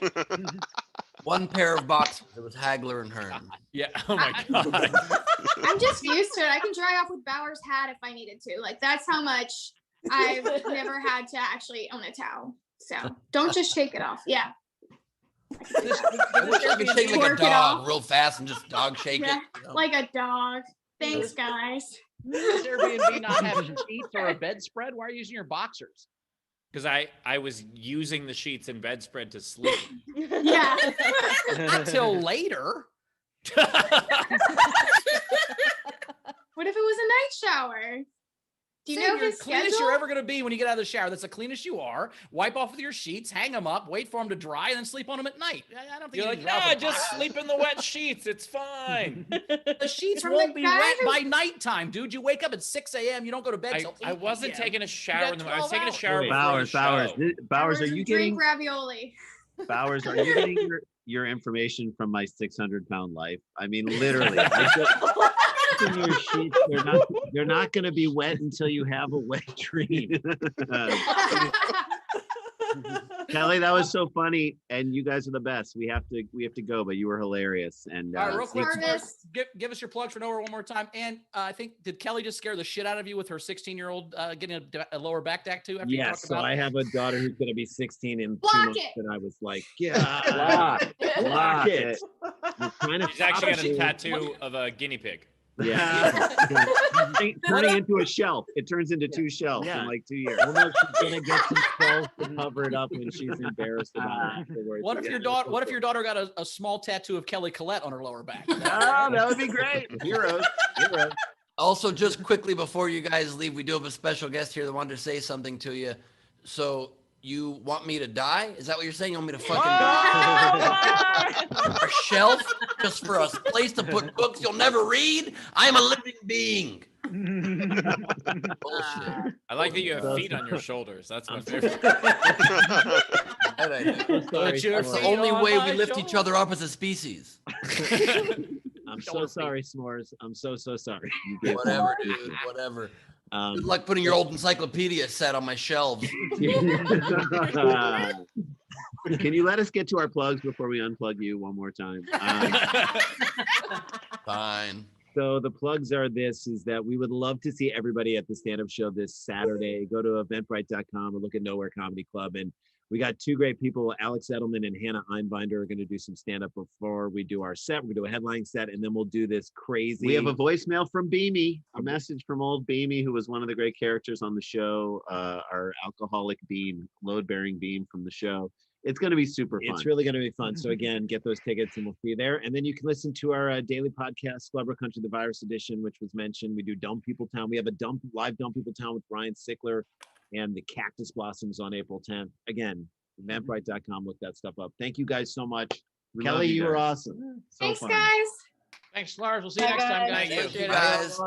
Speaker 1: One pair of boxers. It was Hagler and Hearns.
Speaker 2: Yeah. Oh my God.
Speaker 12: I'm just used to it. I can dry off with Bauer's hat if I needed to. Like, that's how much I've never had to actually own a towel. So don't just shake it off. Yeah.
Speaker 1: I wish I could shake like a
Speaker 12: Work it
Speaker 1: dog
Speaker 12: off.
Speaker 1: real fast and just dog shake
Speaker 12: Yeah,
Speaker 1: it. you know?
Speaker 12: like a dog. Thanks, guys.
Speaker 3: Does Airbnb not have sheets or a bedspread? Why are you using your boxers?
Speaker 2: Because I was using the sheets and bedspread to sleep.
Speaker 12: Yeah.
Speaker 3: Not till later.
Speaker 12: What if it was a night shower? Do you know
Speaker 3: you're
Speaker 12: his
Speaker 3: the cleanest
Speaker 12: schedule?
Speaker 3: you're ever going to be when you get out of the shower. That's the cleanest you are. Wipe off with your sheets, hang them up, wait for them to dry, and then sleep on them at night. I don't think
Speaker 2: You're
Speaker 3: you
Speaker 2: like,
Speaker 3: need to
Speaker 2: nah,
Speaker 3: shower for
Speaker 2: just
Speaker 3: 5
Speaker 2: sleep in the wet sheets. It's fine.
Speaker 3: The sheets
Speaker 12: From
Speaker 3: won't
Speaker 12: the
Speaker 3: be
Speaker 12: guy
Speaker 3: wet
Speaker 12: who-
Speaker 3: by nighttime, dude. You wake up at 6 a.m. You don't go to bed till 8
Speaker 2: I wasn't
Speaker 3: p.m.
Speaker 2: taking a shower
Speaker 3: got
Speaker 2: in the morning. I was
Speaker 3: 12
Speaker 2: taking a
Speaker 3: hours.
Speaker 2: shower before
Speaker 7: Bowers,
Speaker 2: the
Speaker 7: Bowers,
Speaker 2: show.
Speaker 7: Bowers, are
Speaker 12: Hours
Speaker 7: you
Speaker 12: of
Speaker 7: getting
Speaker 12: drink ravioli?
Speaker 7: Bowers? Are you getting your information from my 600-pound life? I mean, literally. I just, in your sheets, they're not going to be wet until you have a wet dream. Kelly, that was so funny, and you guys are the best. We have to go, but you were hilarious. And
Speaker 3: All right, real quick,
Speaker 12: Smartest.
Speaker 3: give us your plugs for Nowhere one more time. And I think, did Kelly just scare the shit out of you with her 16-year-old getting a lower back tattoo? After you
Speaker 7: yes,
Speaker 3: talked
Speaker 7: so
Speaker 3: about
Speaker 7: I have a daughter who's going to be 16 in 2
Speaker 12: Block
Speaker 7: months,
Speaker 12: it.
Speaker 7: and I was like, yeah, block it. You're trying to
Speaker 2: She's actually got a
Speaker 7: stop it.
Speaker 2: tattoo of a guinea pig.
Speaker 7: Yeah. Turning into a shelf. It turns into 2 shelves in like 2 years.
Speaker 13: Well, no, she's gonna get some clothes to cover it up when she's embarrassed about it afterwards.
Speaker 3: What if your daughter got a small tattoo of Kelly Collette on her lower back?
Speaker 7: Oh, that would be great. Heroes.
Speaker 1: Also, just quickly before you guys leave, we do have a special guest here that wanted to say something to you. So you want me to die? Is that what you're saying? You want me to fucking die? A shelf just for a place to put books you'll never read? I'm a living being. Bullshit.
Speaker 2: I like that you have feet on your shoulders. That's my favorite.
Speaker 1: That I do.
Speaker 3: Put your
Speaker 1: That's the
Speaker 3: feet
Speaker 1: only
Speaker 3: on
Speaker 1: way
Speaker 3: my
Speaker 1: we lift each
Speaker 3: shoulder.
Speaker 1: other up as a species.
Speaker 7: I'm so sorry, S'mores. I'm so sorry. You did.
Speaker 1: Whatever, dude. Whatever. Good luck putting your old encyclopedia set on my shelves.
Speaker 7: Can you let us get to our plugs before we unplug you one more time?
Speaker 1: Fine.
Speaker 7: So the plugs are is that we would love to see everybody at the stand-up show this Saturday. Go to eventbrite.com or look at Nowhere Comedy Club. And we got 2 great people, Alex Edelman and Hannah Einbinder, are going to do some stand-up before we do our set. We're going to do a headlining set, and then we'll do this crazy. We have a voicemail from Beamy, a message from old Beamy, who was one of the great characters on the show, our alcoholic beam, load-bearing beam from the show. It's going to be super fun. It's really going to be fun. So again, get those tickets and we'll see you there. And then you can listen to our daily podcast, Scarborough Country, the Virus Edition, which was mentioned. We do Dumb People Town. We have a live Dumb People Town with Ryan Sickler and the Cactus Blossoms on April 10th. Again, eventbrite.com, look that stuff up. Thank you guys so much.
Speaker 13: We
Speaker 7: Kelly,
Speaker 13: love you
Speaker 7: you were
Speaker 13: guys.
Speaker 7: awesome. So
Speaker 12: Thanks,
Speaker 7: fun.
Speaker 12: guys.
Speaker 3: Thanks, Lars. We'll see you next time, guys.
Speaker 1: Thank you,
Speaker 3: Appreciate it.
Speaker 1: guys.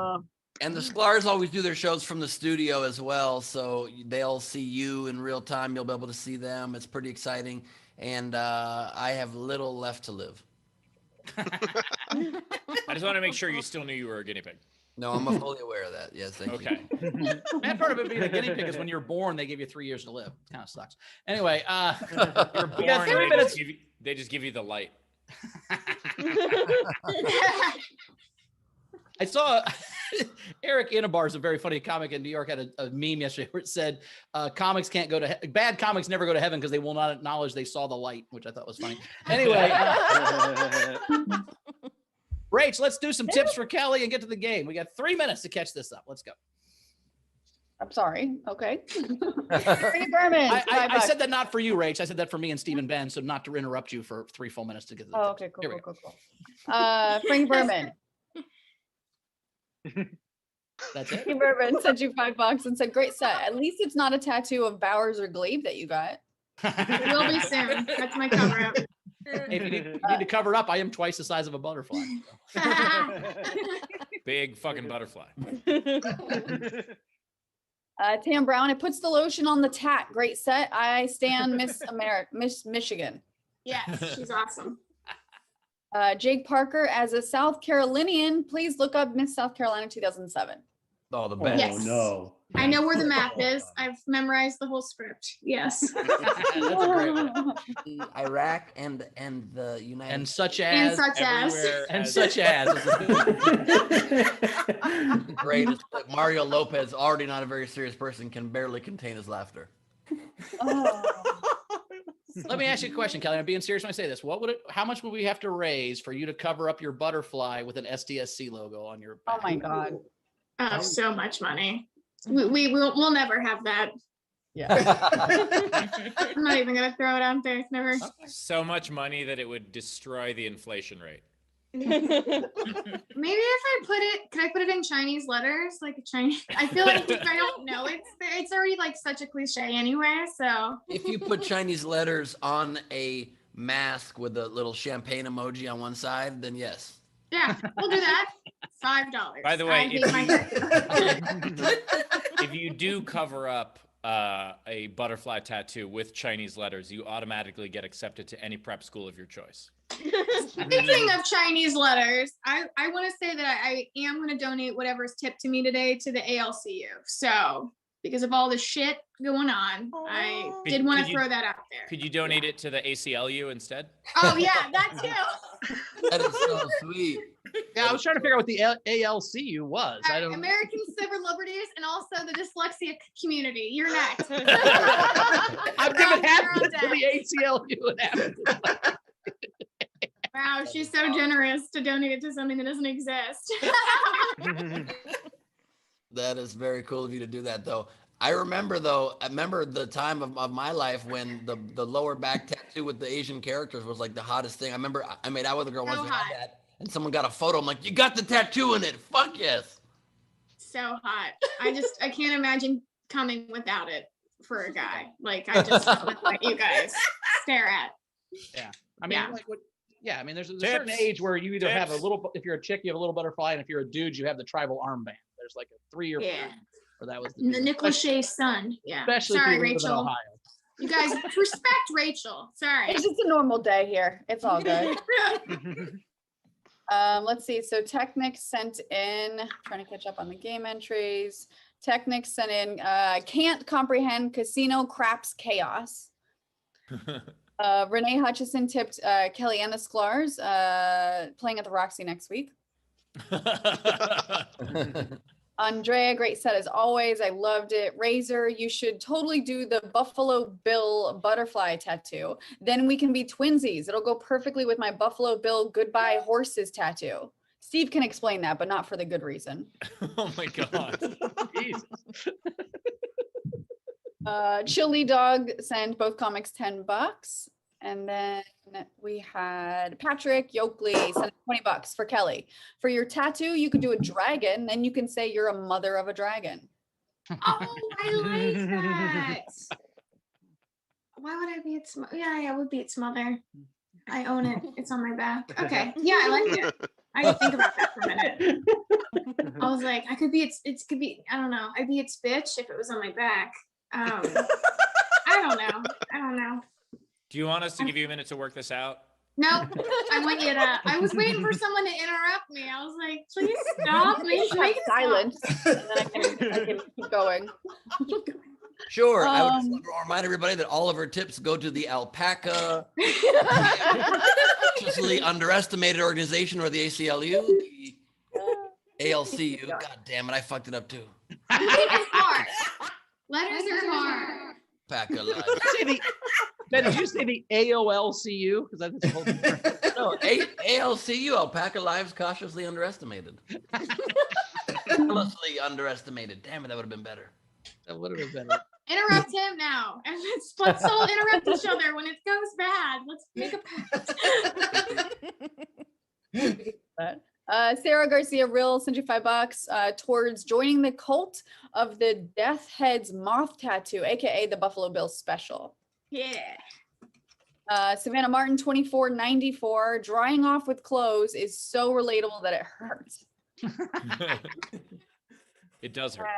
Speaker 1: And the Sklars always do their shows from the studio as well, so they'll see you in real time. You'll be able to see them. It's pretty exciting. And I have little left to live.
Speaker 2: I just want to make sure you still knew you were a guinea pig.
Speaker 1: No, I'm fully aware of that. Yes, thank you.
Speaker 3: Bad part of it being a guinea pig is when you're born, they give you 3 years to live. It kind of sucks. Anyway,
Speaker 2: You're
Speaker 3: we got
Speaker 2: born,
Speaker 3: 3
Speaker 2: they
Speaker 3: minutes.
Speaker 2: they just give you the light.
Speaker 3: I saw Eric Inabar is a very funny comic in New York, had a meme yesterday where it said comics can't go to bad comics never go to heaven because they will not acknowledge they saw the light, which I thought was funny. Anyway, Rach, let's do some tips for Kelly and get to the game. We got 3 minutes to catch this up. Let's go.
Speaker 5: I'm sorry. Okay. Frankie Berman.
Speaker 3: I said that not for you, Rach. I said that for me and Stephen Ben, so not to interrupt you for 3 full minutes to get the
Speaker 5: Oh,
Speaker 3: tips.
Speaker 5: okay, cool,
Speaker 3: Here we
Speaker 5: cool,
Speaker 3: go.
Speaker 5: cool, cool. Frankie Berman.
Speaker 3: That's it.
Speaker 5: Frankie Berman sent you $5 and said, "Great set. At least it's not a tattoo of Bowers or Gleib that you got."
Speaker 12: It will be soon. That's my cover up.
Speaker 3: Hey, if you need to cover it up, I am twice the size of a butterfly.
Speaker 2: Big fucking butterfly.
Speaker 5: Tam Brown, it puts the lotion on the tat. Great set. I stand Miss Michigan.
Speaker 12: Yes, she's awesome.
Speaker 5: Jake Parker, as a South Carolinian, please look up Miss South Carolina 2007.
Speaker 1: Oh, the best.
Speaker 12: Yes.
Speaker 4: No.
Speaker 12: I know where the map is. I've memorized the whole script. Yes.
Speaker 3: That's a great one.
Speaker 1: Iraq and the United
Speaker 3: And such
Speaker 12: And
Speaker 3: as.
Speaker 12: such as.
Speaker 2: Everywhere
Speaker 3: And
Speaker 2: as-
Speaker 3: such as.
Speaker 1: greatest. Mario Lopez, already not a very serious person, can barely contain his laughter.
Speaker 3: Let me ask you a question, Kelly. I'm being serious when I say this. How much would we have to raise for you to cover up your butterfly with an SDSC logo on your back?
Speaker 5: Oh my God.
Speaker 12: So much money. We'll never have that.
Speaker 5: Yeah.
Speaker 12: I'm not even gonna throw it out there. It's never.
Speaker 2: So much money that it would destroy the inflation rate.
Speaker 12: Maybe if could I put it in Chinese letters, like a Chinese? I feel like if I don't know, it's already like such a cliche anyway. So
Speaker 1: if you put Chinese letters on a mask with a little champagne emoji on one side, then yes.
Speaker 12: Yeah, we'll do that. $5.
Speaker 2: By the way, if you do cover up a butterfly tattoo with Chinese letters, you automatically get accepted to any prep school of your choice.
Speaker 12: Speaking of Chinese letters, I want to say that I am going to donate whatever's tipped to me today to the ALCU. So because of all the shit going on, I did want to throw that out there.
Speaker 2: Could you donate it to the ACLU instead?
Speaker 12: Oh yeah, that too.
Speaker 1: That is so sweet.
Speaker 3: Yeah, I was trying to figure out what the ALCU was. I don't.
Speaker 12: American Civil Liberties and also the dyslexia community. You're next.
Speaker 3: I'm giving half to the ACLU and half to the
Speaker 12: Wow, she's so generous to donate it to something that doesn't exist.
Speaker 1: That is very cool of you to do that, though. I remember the time of my life when the lower back tattoo with the Asian characters was like the hottest thing. I remember I made out with a girl once who had that, and someone got a photo. I'm like, you got the tattoo in it. Fuck yes.
Speaker 12: So hot. I can't imagine coming without it for a guy. Like I just let you guys stare at.
Speaker 3: Yeah. I mean, yeah, I mean, there's a certain age where you either have a little, if you're a chick, you have a little butterfly, and if you're a dude, you have the tribal armband. There's like a 3 or 4. Or that was
Speaker 12: the Nicholas Shea's son. Yeah.
Speaker 3: Especially
Speaker 12: sorry,
Speaker 3: if you live in
Speaker 12: Rachel.
Speaker 3: Ohio.
Speaker 12: You guys respect Rachel. Sorry.
Speaker 5: It's just a normal day here. It's all good. Let's see. So Technic sent in, trying to catch up on the game entries. Technic sent in, can't comprehend casino craps chaos. Renee Hutchison tipped Kelly and the Sklars playing at the Roxy next week. Andrea, great set as always. I loved it. Razor, you should totally do the Buffalo Bill butterfly tattoo. Then we can be twinsies. It'll go perfectly with my Buffalo Bill goodbye horses tattoo. Steve can explain that, but not for the good reason.
Speaker 2: Oh my God.
Speaker 3: Jesus.
Speaker 5: Chili Dog sent both comics $10. And then we had Patrick Yoakley sent $20 for Kelly. For your tattoo, you could do a dragon, then you can say you're a mother of a dragon.
Speaker 12: Oh, I like that. Why would I be its mother? Yeah, I would be its mother. I own it. It's on my back. Okay. Yeah, I like it. I didn't think about that for a minute. I was like, I could be it could be, I don't know. I'd be its bitch if it was on my back. I don't know.
Speaker 2: Do you want us to give you a minute to work this out?
Speaker 12: No, I want you to. I was waiting for someone to interrupt me. I was like, please stop. Make
Speaker 5: silence. And then I can keep going.
Speaker 1: Sure. I would just love to remind everybody that all of our tips go to the Alpaca, consciously underestimated organization, or the ACLU, the ALCU. God damn it, I fucked it up too.
Speaker 12: Letters are hard.
Speaker 1: Alpaca Live.
Speaker 3: Ben, did you say the AOLCU? Because that's a whole different.
Speaker 1: No, ALCU, Alpaca Lives Cautiously Underestimated. Cautiously underestimated. Damn it, that would have been better.
Speaker 3: That would have been better.
Speaker 12: Interrupt him now. And let's all interrupt each other when it goes bad. Let's make a pact.
Speaker 5: Sarah Garcia Real sent you $5 towards joining the cult of the Death Head's moth tattoo, aka the Buffalo Bill special.
Speaker 12: Yeah.
Speaker 5: Savannah Martin 2494, drying off with clothes is so relatable that it hurts.
Speaker 2: It does hurt.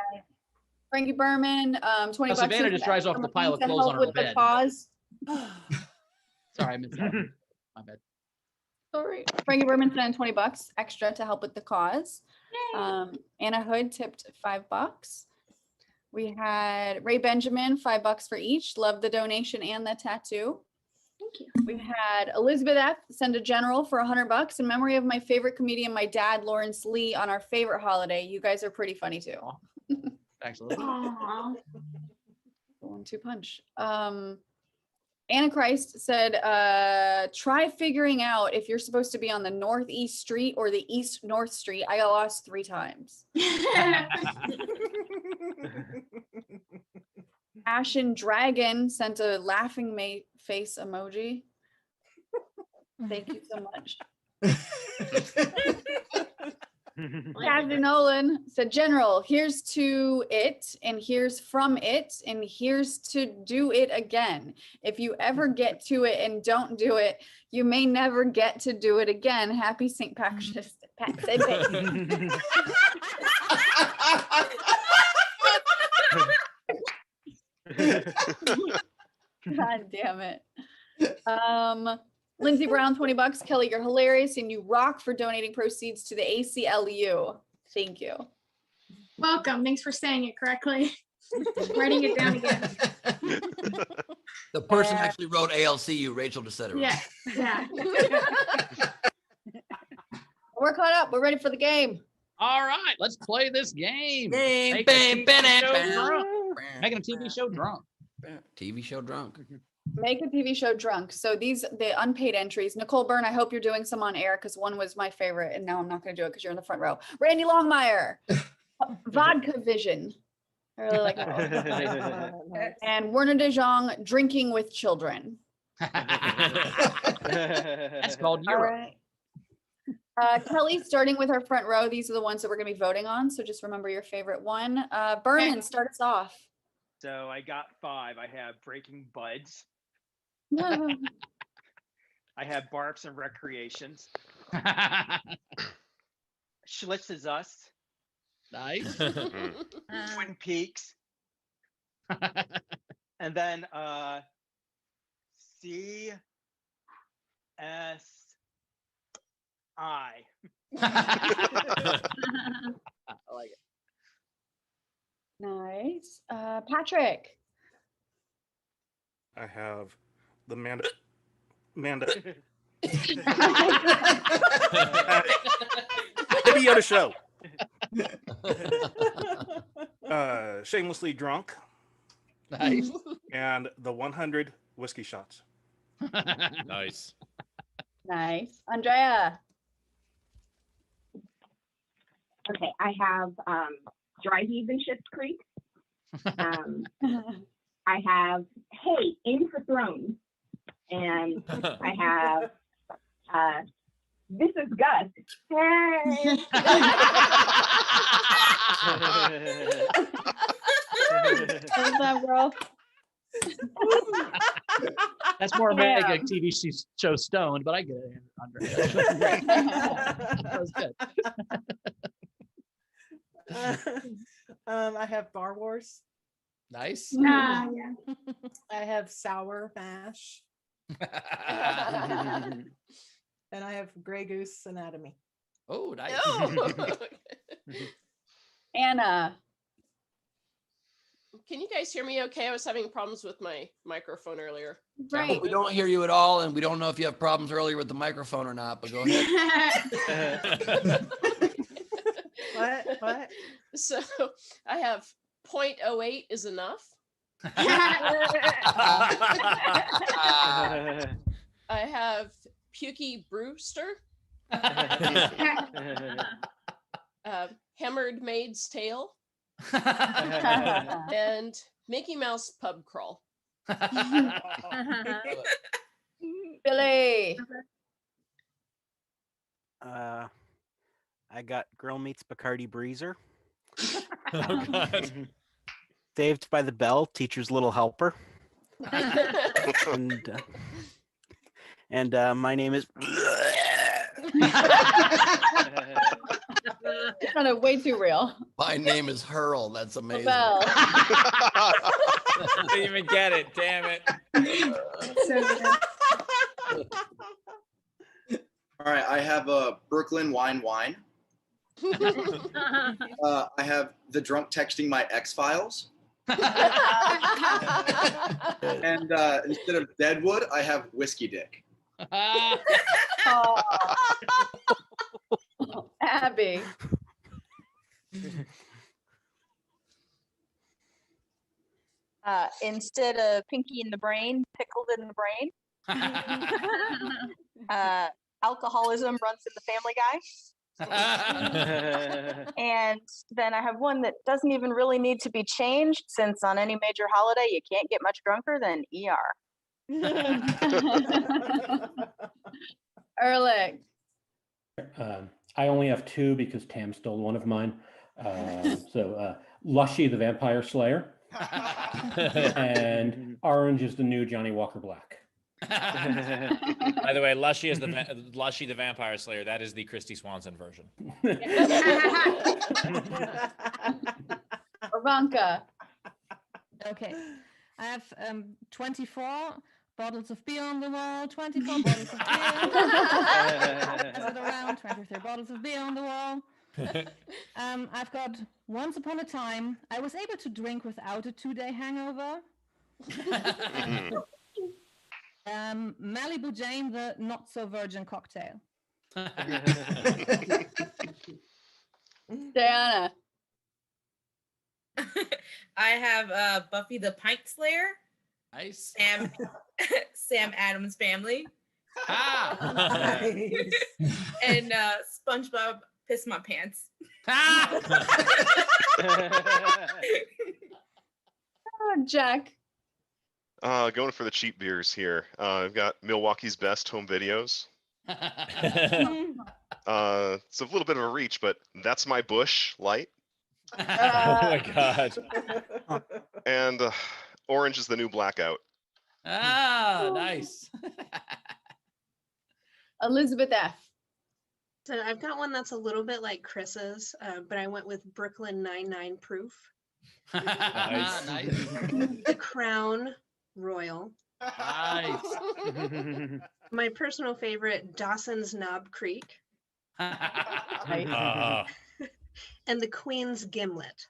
Speaker 5: Frankie Berman, $20.
Speaker 3: Savannah just dries off the pile of clothes on her bed. Sorry, I missed that. My bad.
Speaker 5: Sorry. Frankie Berman sent $20 extra to help with the cause. Anna Hood tipped $5. We had Ray Benjamin, $5 for each. Love the donation and the tattoo.
Speaker 12: Thank you.
Speaker 5: We had Elizabeth F. send a general for $100 in memory of my favorite comedian, my dad, Lawrence Lee, on our favorite holiday. You guys are pretty funny too.
Speaker 3: Actually.
Speaker 5: 1-2 punch. Antichrist said, try figuring out if you're supposed to be on the northeast street or the east north street. I got lost 3 times. Ashen Dragon sent a laughing face emoji. Thank you so much. Captain Nolan said, General, here's to it, and here's from it, and here's to do it again. If you ever get to it and don't do it, you may never get to do it again. Happy St. Patrick's Day. God damn it. Lindsay Brown, $20. Kelly, you're hilarious and you rock for donating proceeds to the ACLU. Thank you.
Speaker 12: Welcome. Thanks for saying it correctly. Writing it down again.
Speaker 1: The person actually wrote ALCU, Rachel just said it.
Speaker 12: Yeah. Yeah.
Speaker 5: We're caught up. We're ready for the game.
Speaker 3: All right, let's play this game. Making a TV show drunk.
Speaker 1: TV show drunk.
Speaker 5: Make a TV show drunk. So the unpaid entries. Nicole Byrne, I hope you're doing some on air because one was my favorite and now I'm not going to do it because you're in the front row. Randy Longmire, Vodka Vision. I really like that. And Werner de Jong, Drinking with Children.
Speaker 3: That's called Europe.
Speaker 5: All right. Kelly, starting with our front row, these are the ones that we're going to be voting on. So just remember your favorite one. Berman, start us off.
Speaker 14: So I got 5. I have Breaking Buds.
Speaker 5: No.
Speaker 14: I have Barps and Recreations. Schlitz is Us.
Speaker 3: Nice.
Speaker 14: Twin Peaks. And then CSI. I like it.
Speaker 5: Nice. Patrick.
Speaker 15: I have the Manda. Baby Yoda Show. Shamelessly Drunk.
Speaker 3: Nice.
Speaker 15: And the 100 Whiskey Shots.
Speaker 2: Nice.
Speaker 5: Nice. Andrea.
Speaker 16: Okay, I have Dry Heave in Schitt's Creek. I have Hey, Aim for Thrones. And I have This is Gus. Hey.
Speaker 5: What's up, girl?
Speaker 3: That's more like a TV show stoned, but I get it, Andrea. That was good.
Speaker 17: I have Bar Wars.
Speaker 3: Nice.
Speaker 12: Yeah.
Speaker 17: I have Sour Mash. And I have Grey Goose Anatomy.
Speaker 3: Oh, nice.
Speaker 5: Anna.
Speaker 18: Can you guys hear me okay? I was having problems with my microphone earlier.
Speaker 5: Right.
Speaker 1: We don't hear you at all, and we don't know if you have problems earlier with the microphone or not, but go ahead.
Speaker 17: What?
Speaker 18: So I have 0.08 is enough. I have Pukey Brewster. Hammered Maid's Tale. And Mickey Mouse Pub Crawl.
Speaker 5: Billy.
Speaker 19: I got Girl Meets Bacardi Breezer.
Speaker 2: Oh, God.
Speaker 19: Saved by the Bell, Teacher's Little Helper. and my name is.
Speaker 5: It sounded way too real.
Speaker 1: My name is Hurl. That's amazing.
Speaker 2: Didn't even get it. Damn it.
Speaker 20: All right, I have Brooklyn Wine. I have The Drunk Texting My X-Files. And instead of Deadwood, I have Whiskey Dick.
Speaker 5: Abby.
Speaker 8: Instead of Pinky in the Brain, Pickled in the Brain. Alcoholism runs in the Family Guy. And then I have one that doesn't even really need to be changed, since on any major holiday you can't get much drunker than ER.
Speaker 5: Ehrlich.
Speaker 21: I only have two because Tam stole one of mine. Lushy the Vampire Slayer. And Orange is the new Johnny Walker Black.
Speaker 2: By the way, Lushy the Vampire Slayer. That is the Christy Swanson version.
Speaker 5: Ivanka.
Speaker 22: Okay. I have 24 bottles of beer on the wall, 24 bottles of beer. Pass it around, 23 bottles of beer on the wall. I've got Once Upon a Time. I was able to drink without a 2-day hangover. Malibu Jane, the not so virgin cocktail.
Speaker 5: Diana.
Speaker 9: I have Buffy the Pint Slayer.
Speaker 2: Nice.
Speaker 9: Sam Adams Family.
Speaker 2: Nice.
Speaker 9: And SpongeBob Piss My Pants.
Speaker 5: Jack.
Speaker 23: Going for the cheap beers here. I've got Milwaukee's Best Home Videos. It's a little bit of a reach, but That's My Bush Light.
Speaker 2: Oh my God.
Speaker 23: And Orange is the New Blackout.
Speaker 2: Nice.
Speaker 5: Elizabeth F.
Speaker 24: So I've got one that's a little bit like Chris's, but I went with Brooklyn Nine-Nine Proof.
Speaker 2: Nice.
Speaker 24: The Crown Royal.
Speaker 2: Nice.
Speaker 24: My personal favorite, Dawson's Knob Creek. And the Queen's Gimlet.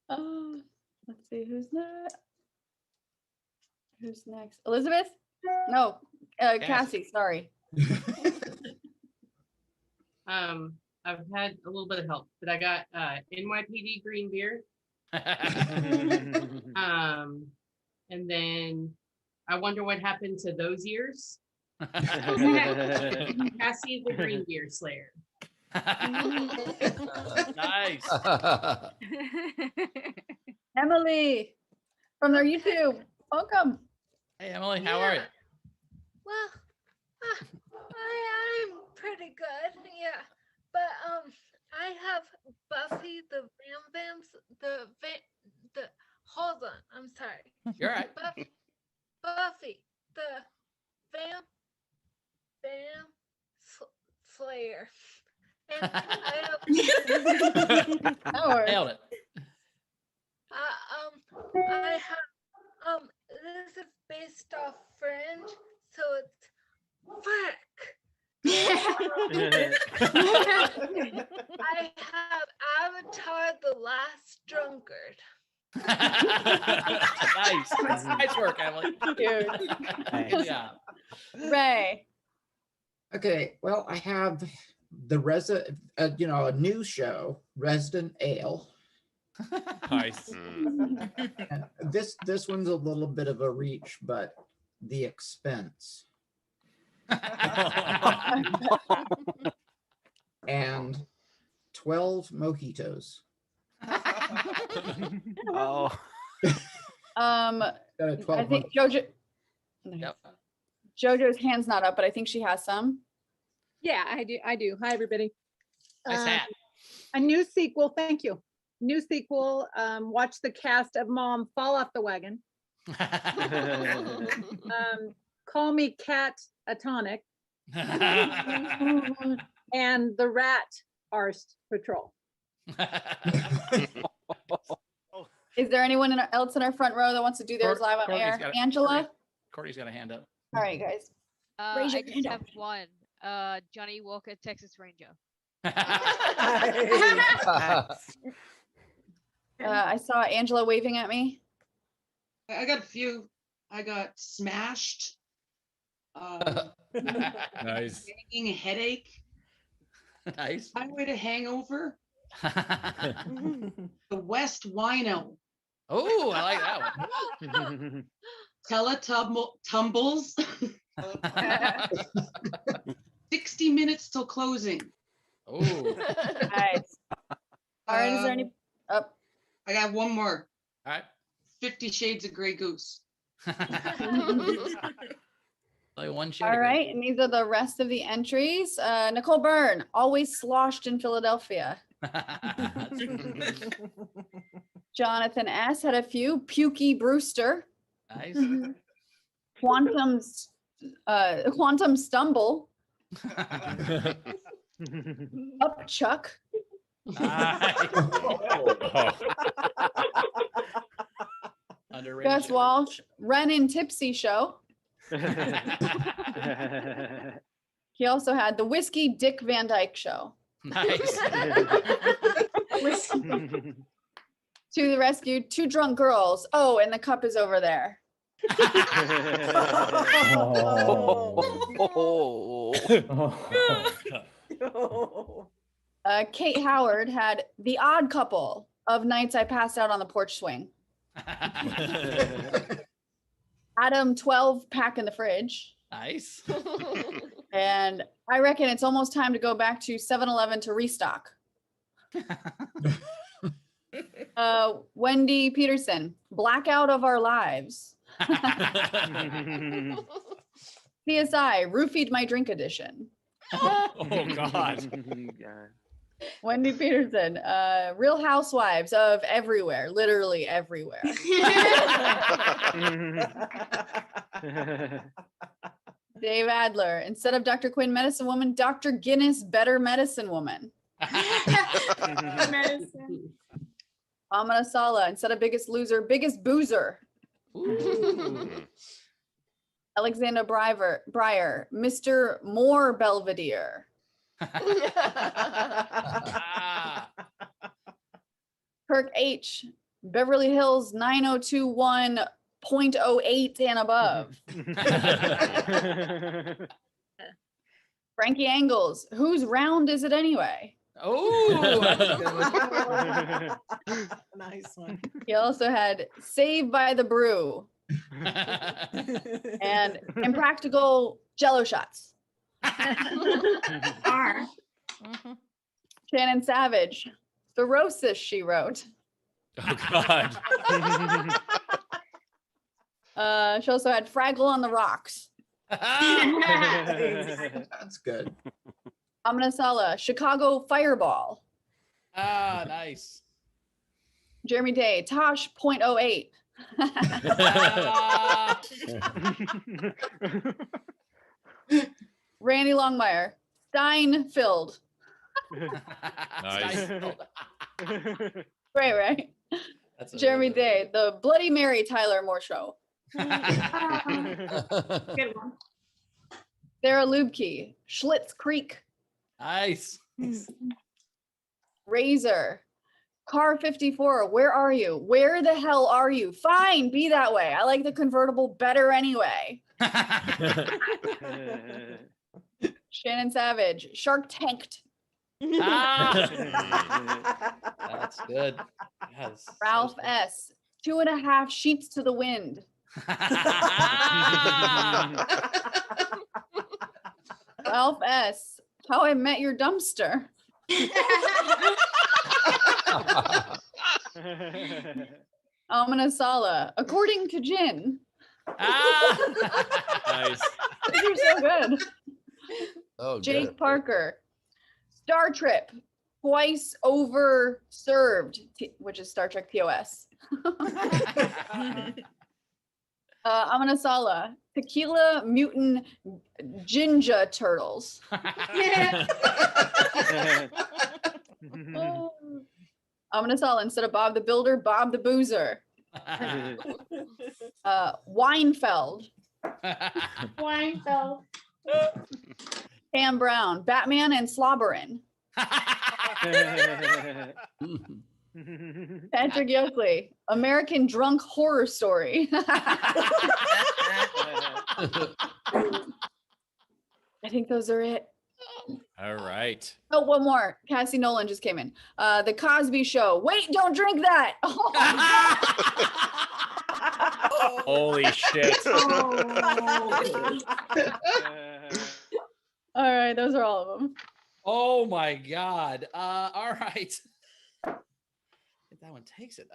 Speaker 5: Oh, let's see who's next. Who's next? Elizabeth? No, Cassie. Sorry.
Speaker 25: I've had a little bit of help, but I got NYPD green beer. And then I wonder what happened to those years. Cassie the Green Beer Slayer.
Speaker 2: Nice.
Speaker 5: Emily from their YouTube. Welcome.
Speaker 2: Hey Emily, how are you?
Speaker 26: Well, I'm pretty good, yeah. But I have Buffy the hold on, I'm sorry.
Speaker 2: You're right.
Speaker 26: Buffy the Slayer. And I have
Speaker 2: Nailed it.
Speaker 26: I have this is based off Fringe, so it's I have Avatar the Last Drunkard.
Speaker 2: Nice work, Emily.
Speaker 5: Dude.
Speaker 2: Good job.
Speaker 5: Ray.
Speaker 6: Okay, well, I have the a new show, Resident Ale.
Speaker 2: Nice.
Speaker 6: And this one's a little bit of a reach, but The Expense. And 12 mojitos.
Speaker 19: Oh.
Speaker 5: I think Jojo.
Speaker 2: Yep.
Speaker 5: Jojo's hand's not up, but I think she has some.
Speaker 27: Yeah, I do. Hi, everybody.
Speaker 2: Nice hat.
Speaker 27: A new sequel. Thank you. New sequel. Watch the cast of Mom fall off the wagon. Call Me Cat a Tonic. And the Rat Arst Patrol.
Speaker 5: Is there anyone else in our front row that wants to do theirs live on air? Angela?
Speaker 2: Courtney's got a hand up.
Speaker 5: All right, guys.
Speaker 28: I just have one. Johnny Walker, Texas Ranger.
Speaker 5: I saw Angela waving at me.
Speaker 29: I got a few. I got Smashed.
Speaker 2: Nice.
Speaker 29: Banging Headache.
Speaker 2: Nice.
Speaker 29: Highway to Hangover. The West Wino.
Speaker 3: Oh, I like that one.
Speaker 29: Tumbles. 60 minutes till closing.
Speaker 3: Oh.
Speaker 5: Nice. All right, is there any? Oh.
Speaker 29: I got one more.
Speaker 3: All right.
Speaker 29: 50 Shades of Grey Goose.
Speaker 3: Like one shade.
Speaker 5: All right, and these are the rest of the entries. Nicole Byrne, always sloshed in Philadelphia. Jonathan S. had a few. Pukey Brewster.
Speaker 3: Nice.
Speaker 5: Quantum Stumble. Upchuck. Gus Walsh, Ren and Tipsy Show. He also had the Whiskey Dick Van Dyke Show.
Speaker 3: Nice.
Speaker 5: To the rescue, Two Drunk Girls. Oh, and the cup is over there. Kate Howard had The Odd Couple of Nights I Passed Out on the Porch Swing. Adam 12 Pack in the Fridge.
Speaker 3: Nice.
Speaker 5: And I reckon it's almost time to go back to 7-Eleven to restock. Wendy Peterson, Blackout of Our Lives. CSI, Roofied My Drink Edition.
Speaker 3: Oh, God.
Speaker 5: Wendy Peterson, Real Housewives of Everywhere, literally everywhere. Dave Adler, instead of Dr. Quinn Medicine Woman, Dr. Guinness Better Medicine Woman.
Speaker 26: Medicine.
Speaker 5: Amina Sala, instead of Biggest Loser, Biggest Boozer. Alexander Breyer, Mr. Moore Belvedere. Kirk H, Beverly Hills 9021.08 and above. Frankie Angles, whose round is it anyway?
Speaker 3: Oh,
Speaker 17: Nice one.
Speaker 5: He also had Saved by the Brew and Impractical Jello Shots. Shannon Savage, Cirrhosis, she wrote.
Speaker 2: Oh, God.
Speaker 5: She also had Fraggle on the Rocks.
Speaker 6: That's good.
Speaker 5: Amina Sala, Chicago Fireball.
Speaker 3: Ah, nice.
Speaker 5: Jeremy Day, Tosh .08. Randy Longmire, Steinfeld.
Speaker 2: Nice.
Speaker 5: Great, right?
Speaker 3: That's
Speaker 5: Jeremy Day, the Bloody Mary Tyler Moore Show.
Speaker 26: Good one.
Speaker 5: Sarah Lubke, Schlitz Creek.
Speaker 3: Nice.
Speaker 5: Razor, Car 54, where are you? Where the hell are you? Fine, be that way. I like the convertible better anyway. Shannon Savage, Shark Tanked.
Speaker 3: That's good. Yes.
Speaker 5: Ralph S, 2.5 Sheets to the Wind. Ralph S, How I Met Your Dumpster. Amina Sala, According to Jin.
Speaker 2: Nice.
Speaker 5: These are so good.
Speaker 1: Oh,
Speaker 5: Jake
Speaker 1: good.
Speaker 5: Parker, Star Trip, Twice Over Served, which is Star Trek TOS. Amina Sala, Tequila Mutant Jinja Turtles. Amina Sala, instead of Bob the Builder, Bob the Boozer. Weinfeld.
Speaker 26: Weinfeld.
Speaker 5: Pam Brown, Batman and Slobberin. Patrick Yoakley, American Drunk Horror Story. I think those are it.
Speaker 2: All right.
Speaker 5: Oh, one more. Cassie Nolan just came in. The Cosby Show. Wait, don't drink that.
Speaker 2: Holy shit.
Speaker 5: All right, those are all of them.
Speaker 3: Oh my God. All right. If that one takes it.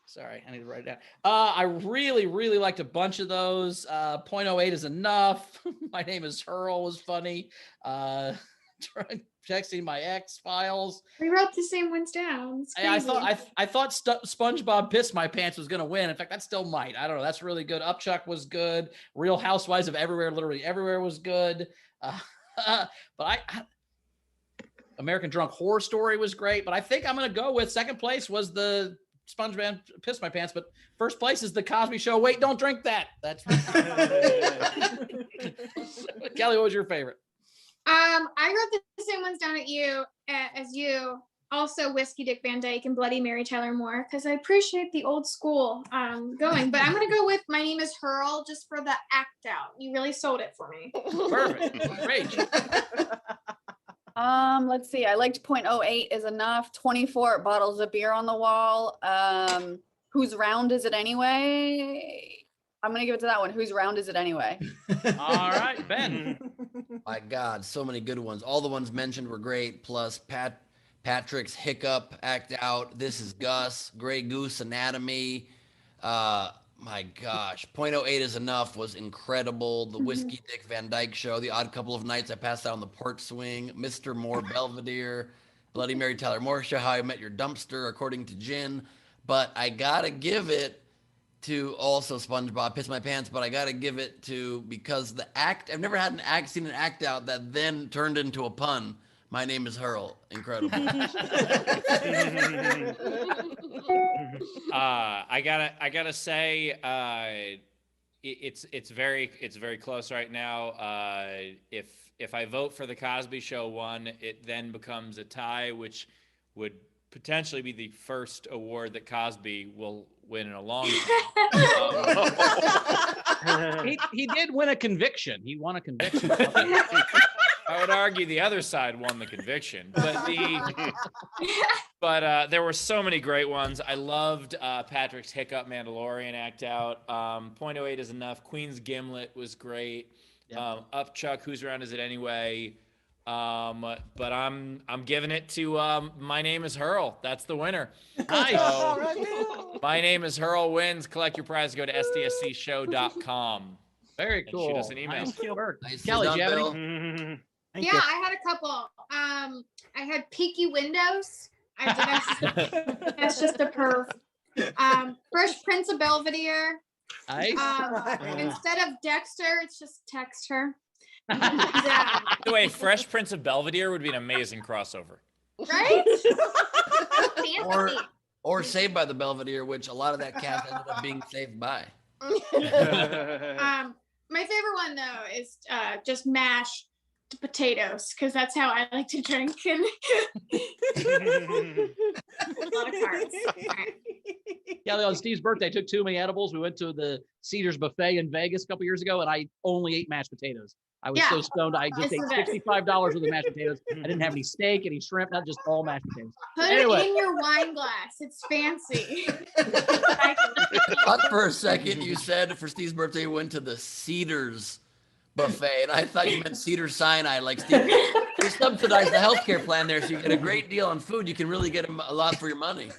Speaker 3: Sorry, I need to write it down. I really liked a bunch of those. 0.08 is enough. My name is Hurl was funny. Texting my ex files.
Speaker 4: We wrote the same ones down. It's
Speaker 3: I thought
Speaker 4: crazy.
Speaker 3: I thought SpongeBob Pissed My Pants was gonna win. In fact, that still might. I don't know. That's really good. Upchuck was good. Real Housewives of Everywhere, literally everywhere was good. But I American Drunk Horror Story was great. But I think I'm gonna go with second place was the SpongeBob Pissed My Pants. But first place is the Cosby Show. Wait, don't drink that. That's Kelly. What was your favorite?
Speaker 4: I wrote the same ones down as you. Also, Whiskey Dick Van Dyke and Bloody Mary Tyler Moore, because I appreciate the old school going. But I'm gonna go with My Name is Hurl just for the act out. You really sold it for me.
Speaker 3: Perfect. Great.
Speaker 5: Let's see. I liked 0.08 is enough. 24 bottles of beer on the wall. Whose round is it anyway? I'm gonna give it to that one. Whose round is it anyway?
Speaker 3: All right, Ben.
Speaker 1: My God, so many good ones. All the ones mentioned were great. Plus Patrick's Hiccup Act Out. This is Gus. Grey Goose Anatomy. My gosh, 0.08 is enough was incredible. The Whiskey Dick Van Dyke Show. The Odd Couple of Nights I Passed Out on the Porch Swing. Mr. Moore Belvedere. Bloody Mary Tyler Moore Show. How I Met Your Dumpster. According to Gin. But I gotta give it to also SpongeBob Piss My Pants, but I gotta give it to, because the act, I've never had seen an act out that then turned into a pun. My Name is Hurl. Incredible.
Speaker 2: I gotta say, it's very close right now. If I vote for the Cosby Show one, it then becomes a tie, which would potentially be the first award that Cosby will win in a long time.
Speaker 3: He did win a conviction. He won a conviction.
Speaker 2: I would argue the other side won the conviction, but there were so many great ones. I loved Patrick's Hiccup Mandalorian act out. 0.08 is enough. Queen's Gimlet was great. Upchuck, Whose Round Is It Anyway? But I'm giving it to My Name is Hurl. That's the winner.
Speaker 3: Nice.
Speaker 2: So, My Name is Hurl wins. Collect your prize. Go to sdscshow.com.
Speaker 3: Very cool.
Speaker 2: Shoot us an email.
Speaker 3: Nice work.
Speaker 1: Nice
Speaker 3: Kelly, do you have
Speaker 1: Bill.
Speaker 3: any?
Speaker 4: Yeah, I had a couple. I had Peaky Windows. That's just a perv. Fresh Prince of Belvedere.
Speaker 3: Nice.
Speaker 4: Instead of Dexter, it's just Texter.
Speaker 2: By the way, Fresh Prince of Belvedere would be an amazing crossover.
Speaker 4: Right?
Speaker 1: Or Saved by the Belvedere, which a lot of that cast ended up being saved by.
Speaker 4: My favorite one though is just mashed potatoes, because that's how I like to drink. And a lot of carbs.
Speaker 3: Kelly, on Steve's birthday, I took too many edibles. We went to the Cedars Buffet in Vegas a couple years ago, and I only ate mashed potatoes. I was so stoned. I just ate $65 worth of mashed potatoes. I didn't have any steak, any shrimp, not just all mashed potatoes.
Speaker 4: Put it in your wine glass. It's fancy.
Speaker 1: Thought for a second you said for Steve's birthday you went to the Cedars Buffet, and I thought you meant Cedar Sinai. Like, Steve, they subsidize the healthcare plan there, so you get a great deal on food. You can really get a lot for your money.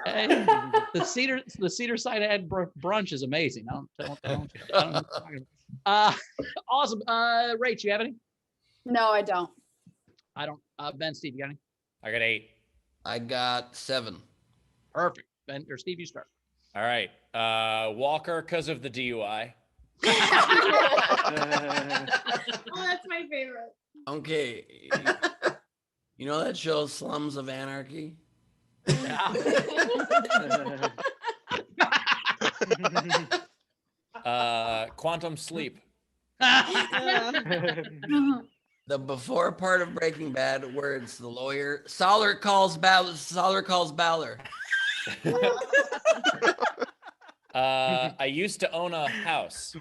Speaker 3: Hey, the Cedar Sinai brunch is amazing. Awesome. Rach, you have any?
Speaker 5: No, I don't.
Speaker 3: I don't. Ben, Steve, you got any?
Speaker 2: I got 8.
Speaker 1: I got 7.
Speaker 3: Perfect. Ben or Steve, you start.
Speaker 2: All right. Walker, because of the DUI.
Speaker 4: Oh, that's my favorite.
Speaker 1: Okay. You know that show Slums of Anarchy?
Speaker 2: Quantum Sleep.
Speaker 1: The before part of Breaking Bad where it's the lawyer. Soller calls Baller.
Speaker 2: I used to own a house.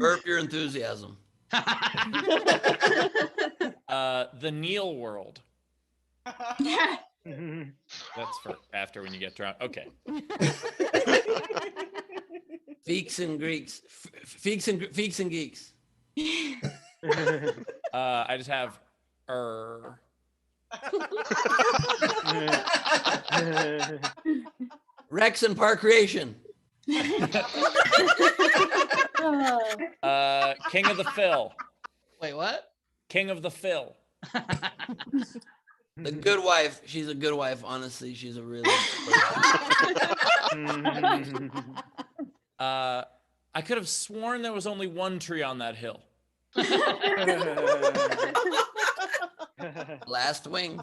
Speaker 1: Burp Pure enthusiasm.
Speaker 2: The Neil world. That's for after when you get drunk. Okay.
Speaker 1: Feeks and Greeks. Feeks and geeks.
Speaker 2: I just have
Speaker 1: Rex and Park Creation.
Speaker 2: King of the Phil.
Speaker 3: Wait, what?
Speaker 2: King of the Phil.
Speaker 1: The Good Wife. She's a good wife. Honestly, she's a really
Speaker 2: I could have sworn there was only one tree on that hill.
Speaker 1: Last Wing.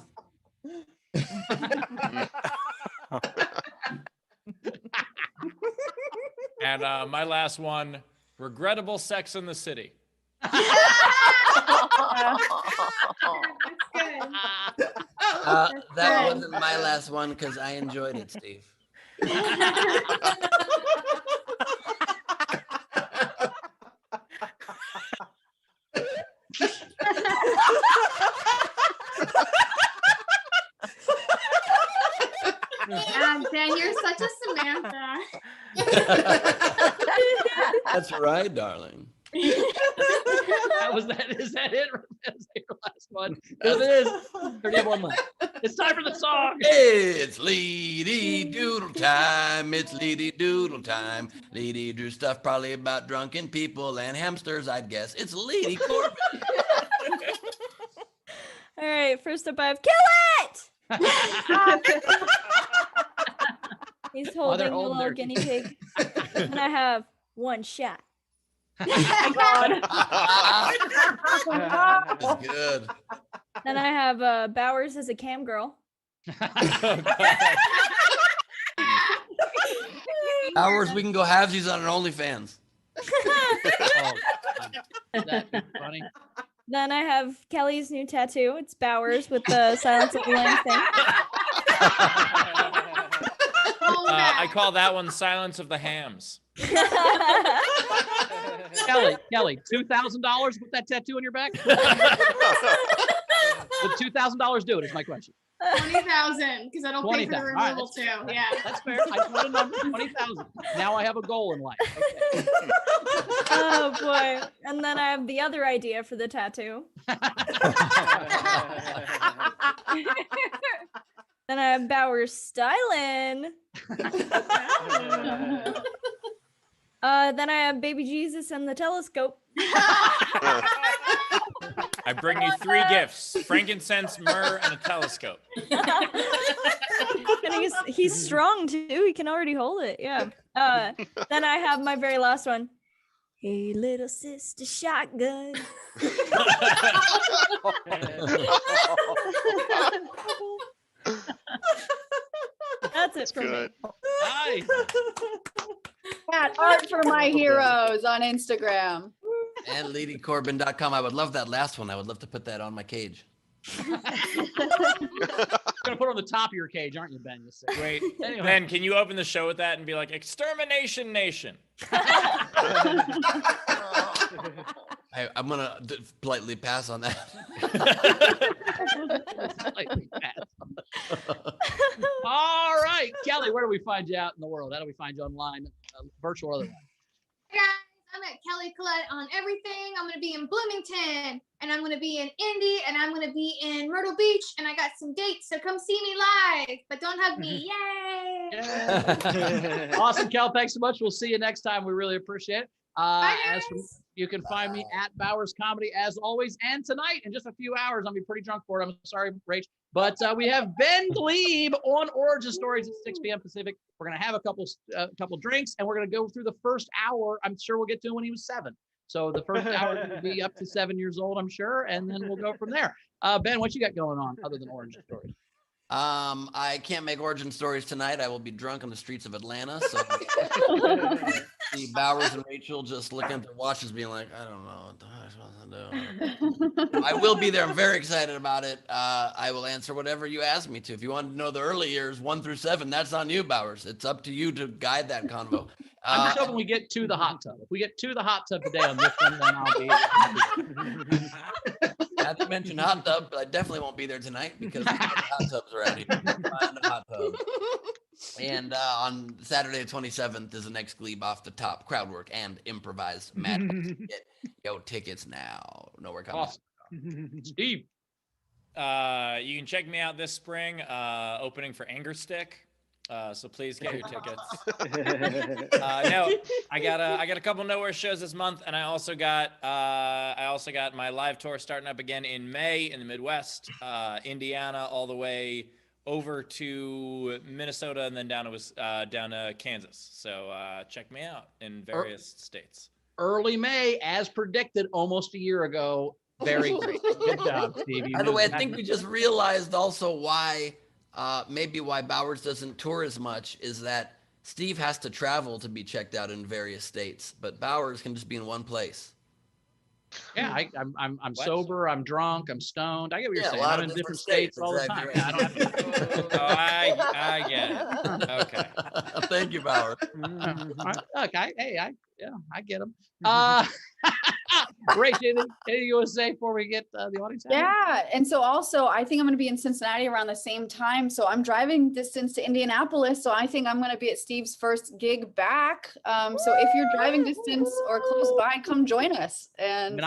Speaker 2: And my last one, regrettable Sex in the City.
Speaker 1: That wasn't my last one because I enjoyed it, Steve.
Speaker 4: God, Ben, you're such a Samantha.
Speaker 1: That's right, darling.
Speaker 3: Is that it? That's your last one. Yes, it is. 31 left. It's time for the song.
Speaker 1: It's Leedy Doodle time. It's Leedy Doodle time. Leedy drew stuff probably about drunken people and hamsters, I'd guess. It's Leedy Corbin.
Speaker 7: All right, first up I have Kill It! He's holding a little guinea pig. And I have One Shot.
Speaker 1: That's good.
Speaker 7: Then I have Bowers as a cam girl.
Speaker 1: Hours we can go halvesies on an OnlyFans.
Speaker 3: That'd be funny.
Speaker 7: Then I have Kelly's new tattoo. It's Bowers with the Silence of the Lambs thing.
Speaker 2: I call that one Silence of the Hams.
Speaker 3: Kelly, $2,000 with that tattoo on your back? Would $2,000 do it? Is my question.
Speaker 4: 20,000, because I don't pay for the
Speaker 3: 20,000. All right,
Speaker 4: removal too. Yeah,
Speaker 3: that's fair. I put a number 20,000. Now I have a goal in life. Okay.
Speaker 7: Oh boy. And then I have the other idea for the tattoo. Then I have Bowers styling. Then I have Baby Jesus and the telescope.
Speaker 2: I bring you 3 gifts: frankincense, myrrh, and a telescope.
Speaker 7: And he's strong too. He can already hold it. Yeah. Then I have my very last one. Hey, little sister shotgun. That's it for me.
Speaker 3: Nice.
Speaker 5: Cat art for my heroes on Instagram.
Speaker 1: And LadyCorbin.com. I would love that last one. I would love to put that on my cage.
Speaker 3: You're gonna put it on the top of your cage, aren't you, Ben? You say.
Speaker 2: Wait,
Speaker 3: Anyway.
Speaker 2: Ben, can you open the show with that and be like, Extermination Nation?
Speaker 1: I'm going to politely pass on that.
Speaker 3: All right, Kelly, where do we find you out in the world? How do we find you online, virtual or otherwise?
Speaker 4: Hey guys, I'm at Kelly Collette on everything. I'm gonna be in Bloomington, and I'm gonna be in Indy, and I'm gonna be in Myrtle Beach, and I got some dates, so come see me live, but don't hug me. Yay!
Speaker 3: Awesome, Kel. Thanks so much. We'll see you next time. We really appreciate it. You can find me at Bowers Comedy as always. And tonight, in just a few hours, I'll be pretty drunk for it. I'm sorry, Rach. But we have Ben Gleib on Origin Stories at 6 p.m. Pacific. We're going to have a couple drinks, and we're going to go through the first hour. I'm sure we'll get to when he was 7. So the first hour will be up to 7 years old, I'm sure. And then we'll go from there. Ben, what you got going on other than Origin Stories?
Speaker 1: I can't make Origin Stories tonight. I will be drunk on the streets of Atlanta. So see Bowers and Rachel just looking at their watches being like, I don't know what the heck I'm supposed to do. I will be there. I'm very excited about it. I will answer whatever you ask me to. If you want to know the early years, 1 through 7, that's on you, Bowers. It's up to you to guide that convo.
Speaker 3: I'm just hoping we get to the hot tub. If we get to the hot tub today on this one, then I'll be happy.
Speaker 1: Not to mention hot tub, but I definitely won't be there tonight because there's no hot tubs around here. Find a hot tub. And on Saturday the 27th is the next Gleib off the top crowd work and improvised madness. Get your tickets now. Know where coming.
Speaker 3: Awesome. Steve.
Speaker 2: You can check me out this spring, opening for Anger Stick. So please get your tickets. No, I got a couple nowhere shows this month, and I also got my live tour starting up again in May in the Midwest, Indiana, all the way over to Minnesota, and then down to Kansas. So check me out in various states.
Speaker 3: Early May, as predicted, almost a year ago. Very great. Good job, Steve.
Speaker 1: By the way, I think we just realized also why, maybe why Bowers doesn't tour as much is that Steve has to travel to be checked out in various states, but Bowers can just be in one place.
Speaker 3: Yeah, I'm sober, I'm drunk, I'm stoned. I get what you're saying.
Speaker 1: A lot
Speaker 3: I'm
Speaker 1: of
Speaker 3: in different states all the time. Yeah, I don't have to.
Speaker 2: I get it. Okay.
Speaker 1: Thank you, Bowers.
Speaker 3: Look, I get them. Rach, anything you want to say before we get the audience out?
Speaker 5: Yeah, and so also I think I'm going to be in Cincinnati around the same time. So I'm driving distance to Indianapolis. So I think I'm going to be at Steve's first gig back. So if you're driving distance or close by, come join us. And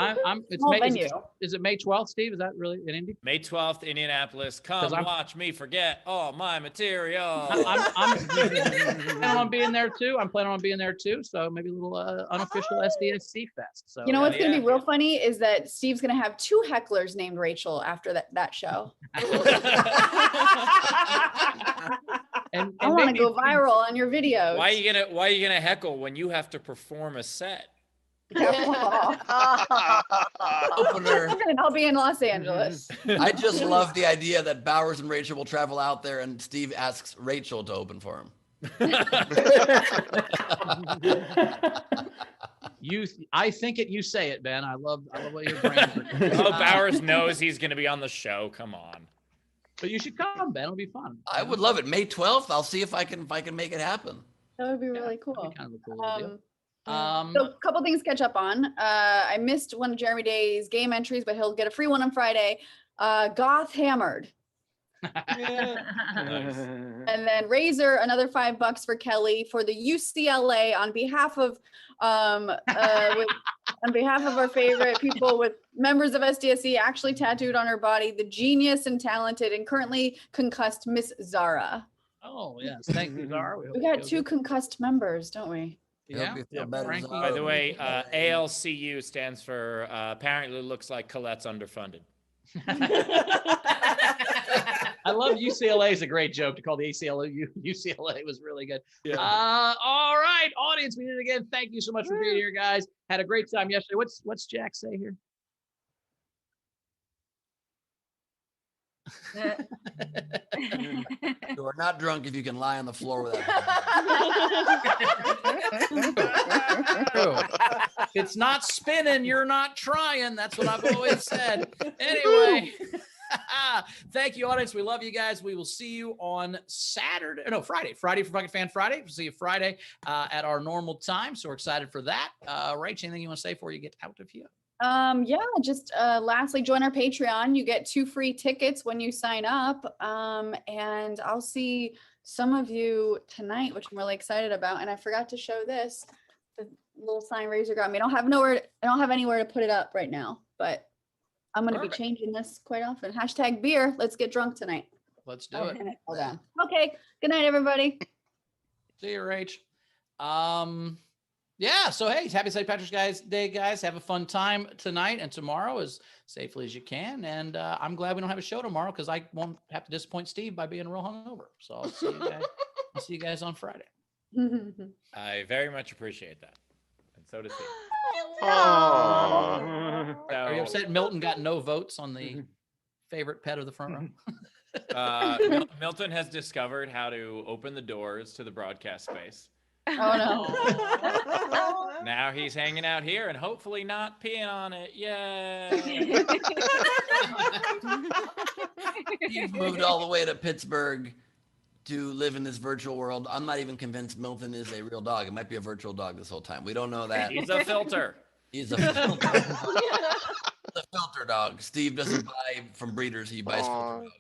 Speaker 3: it's May, is it May 12th, Steve? Is that really in Indy?
Speaker 2: May 12th, Indianapolis. Come watch me forget all my material.
Speaker 3: I'm planning on being there too. So maybe a little unofficial SDSC fest. So
Speaker 5: you know what's going to be real funny is that Steve's going to have 2 hecklers named Rachel after that show.
Speaker 3: and
Speaker 5: I want to go viral on your videos.
Speaker 2: Why are you gonna heckle when you have to perform a set?
Speaker 1: Opener.
Speaker 5: I'll be in Los Angeles.
Speaker 1: I just love the idea that Bowers and Rachel will travel out there and Steve asks Rachel to open for him.
Speaker 3: I think it, you say it, Ben. I love what you're bringing.
Speaker 2: Oh, Bowers knows he's going to be on the show. Come on.
Speaker 3: But you should come, Ben. It'll be fun.
Speaker 1: I would love it. May 12th. I'll see if I can make it happen.
Speaker 5: That would be really cool.
Speaker 3: Kind of a cool idea.
Speaker 5: So a couple things to catch up on. I missed one of Jeremy Day's game entries, but he'll get a free one on Friday. Goth Hammered.
Speaker 2: Nice.
Speaker 5: And then Razor, another $5 for Kelly for the UCLA on behalf of on behalf of our favorite people with members of SDSC actually tattooed on her body, the genius and talented and currently concussed Miss Zara.
Speaker 3: Oh yes, thank you, Zara.
Speaker 5: We got 2 concussed members, don't we?
Speaker 3: Yeah.
Speaker 2: By the way, ALCU stands for apparently looks like Colette's underfunded.
Speaker 3: I love UCLA is a great joke to call the UCLA was really good.
Speaker 1: Yeah.
Speaker 3: All right, audience, we did it again. Thank you so much for being here, guys. Had a great time yesterday. What's Jack say here?
Speaker 1: You are not drunk if you can lie on the floor without.
Speaker 3: If it's not spinning, you're not trying. That's what I've always said. Anyway. Thank you, audience. We love you guys. We will see you on Friday for Fucking Fan Friday. We'll see you Friday at our normal time. So we're excited for that. Rach, anything you want to say before you get out of here?
Speaker 5: Yeah, just lastly, join our Patreon. You get 2 free tickets when you sign up. And I'll see some of you tonight, which I'm really excited about. And I forgot to show this, the little sign Razor got me. I don't have anywhere to put it up right now, but I'm going to be changing this quite often. #beer. Let's get drunk tonight.
Speaker 3: Let's do it.
Speaker 5: Hold on. Okay. Good night, everybody.
Speaker 3: See you, Rach. Yeah. So, hey, happy St. Patrick's Day, guys. Have a fun time tonight and tomorrow as safely as you can. And I'm glad we don't have a show tomorrow because I won't have to disappoint Steve by being real hungover. So I'll see you guys. I'll see you guys on Friday.
Speaker 2: I very much appreciate that. And so does he.
Speaker 3: Are you upset Milton got no votes on the favorite pet of the front row?
Speaker 2: Milton has discovered how to open the doors to the broadcast space.
Speaker 5: Oh no.
Speaker 2: Now he's hanging out here and hopefully not peeing on it. Yay.
Speaker 1: You've moved all the way to Pittsburgh to live in this virtual world. I'm not even convinced Milton is a real dog. It might be a virtual dog this whole time. We don't know that.
Speaker 2: He's a filter.
Speaker 1: He's a filter. He's a filter dog. Steve doesn't buy from breeders. He buys filter dogs.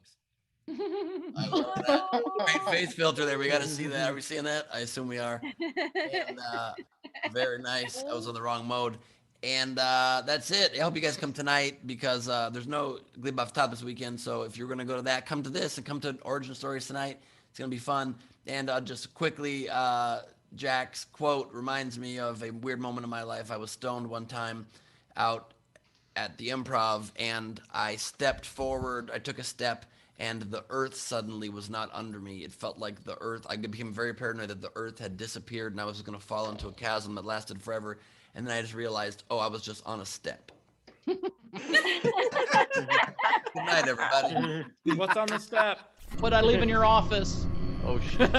Speaker 1: I love that. Great face filter there. We got to see that. Are we seeing that? I assume we are. And, very nice. I was on the wrong mode. And that's it. I hope you guys come tonight because there's no Gleib off top this weekend. So if you're going to go to that, come to this and come to Origin Stories tonight. It's going to be fun. And just quickly, Jack's quote reminds me of a weird moment in my life. I was stoned one time out at the Improv, and I stepped forward. I took a step, and the earth suddenly was not under me. It felt like the earth, I became very paranoid that the earth had disappeared, and I was going to fall into a chasm that lasted forever. And then I just realized, oh, I was just on a step. Good night, everybody.
Speaker 2: What's on the step?
Speaker 3: What I leave in your office?
Speaker 1: Oh, shit.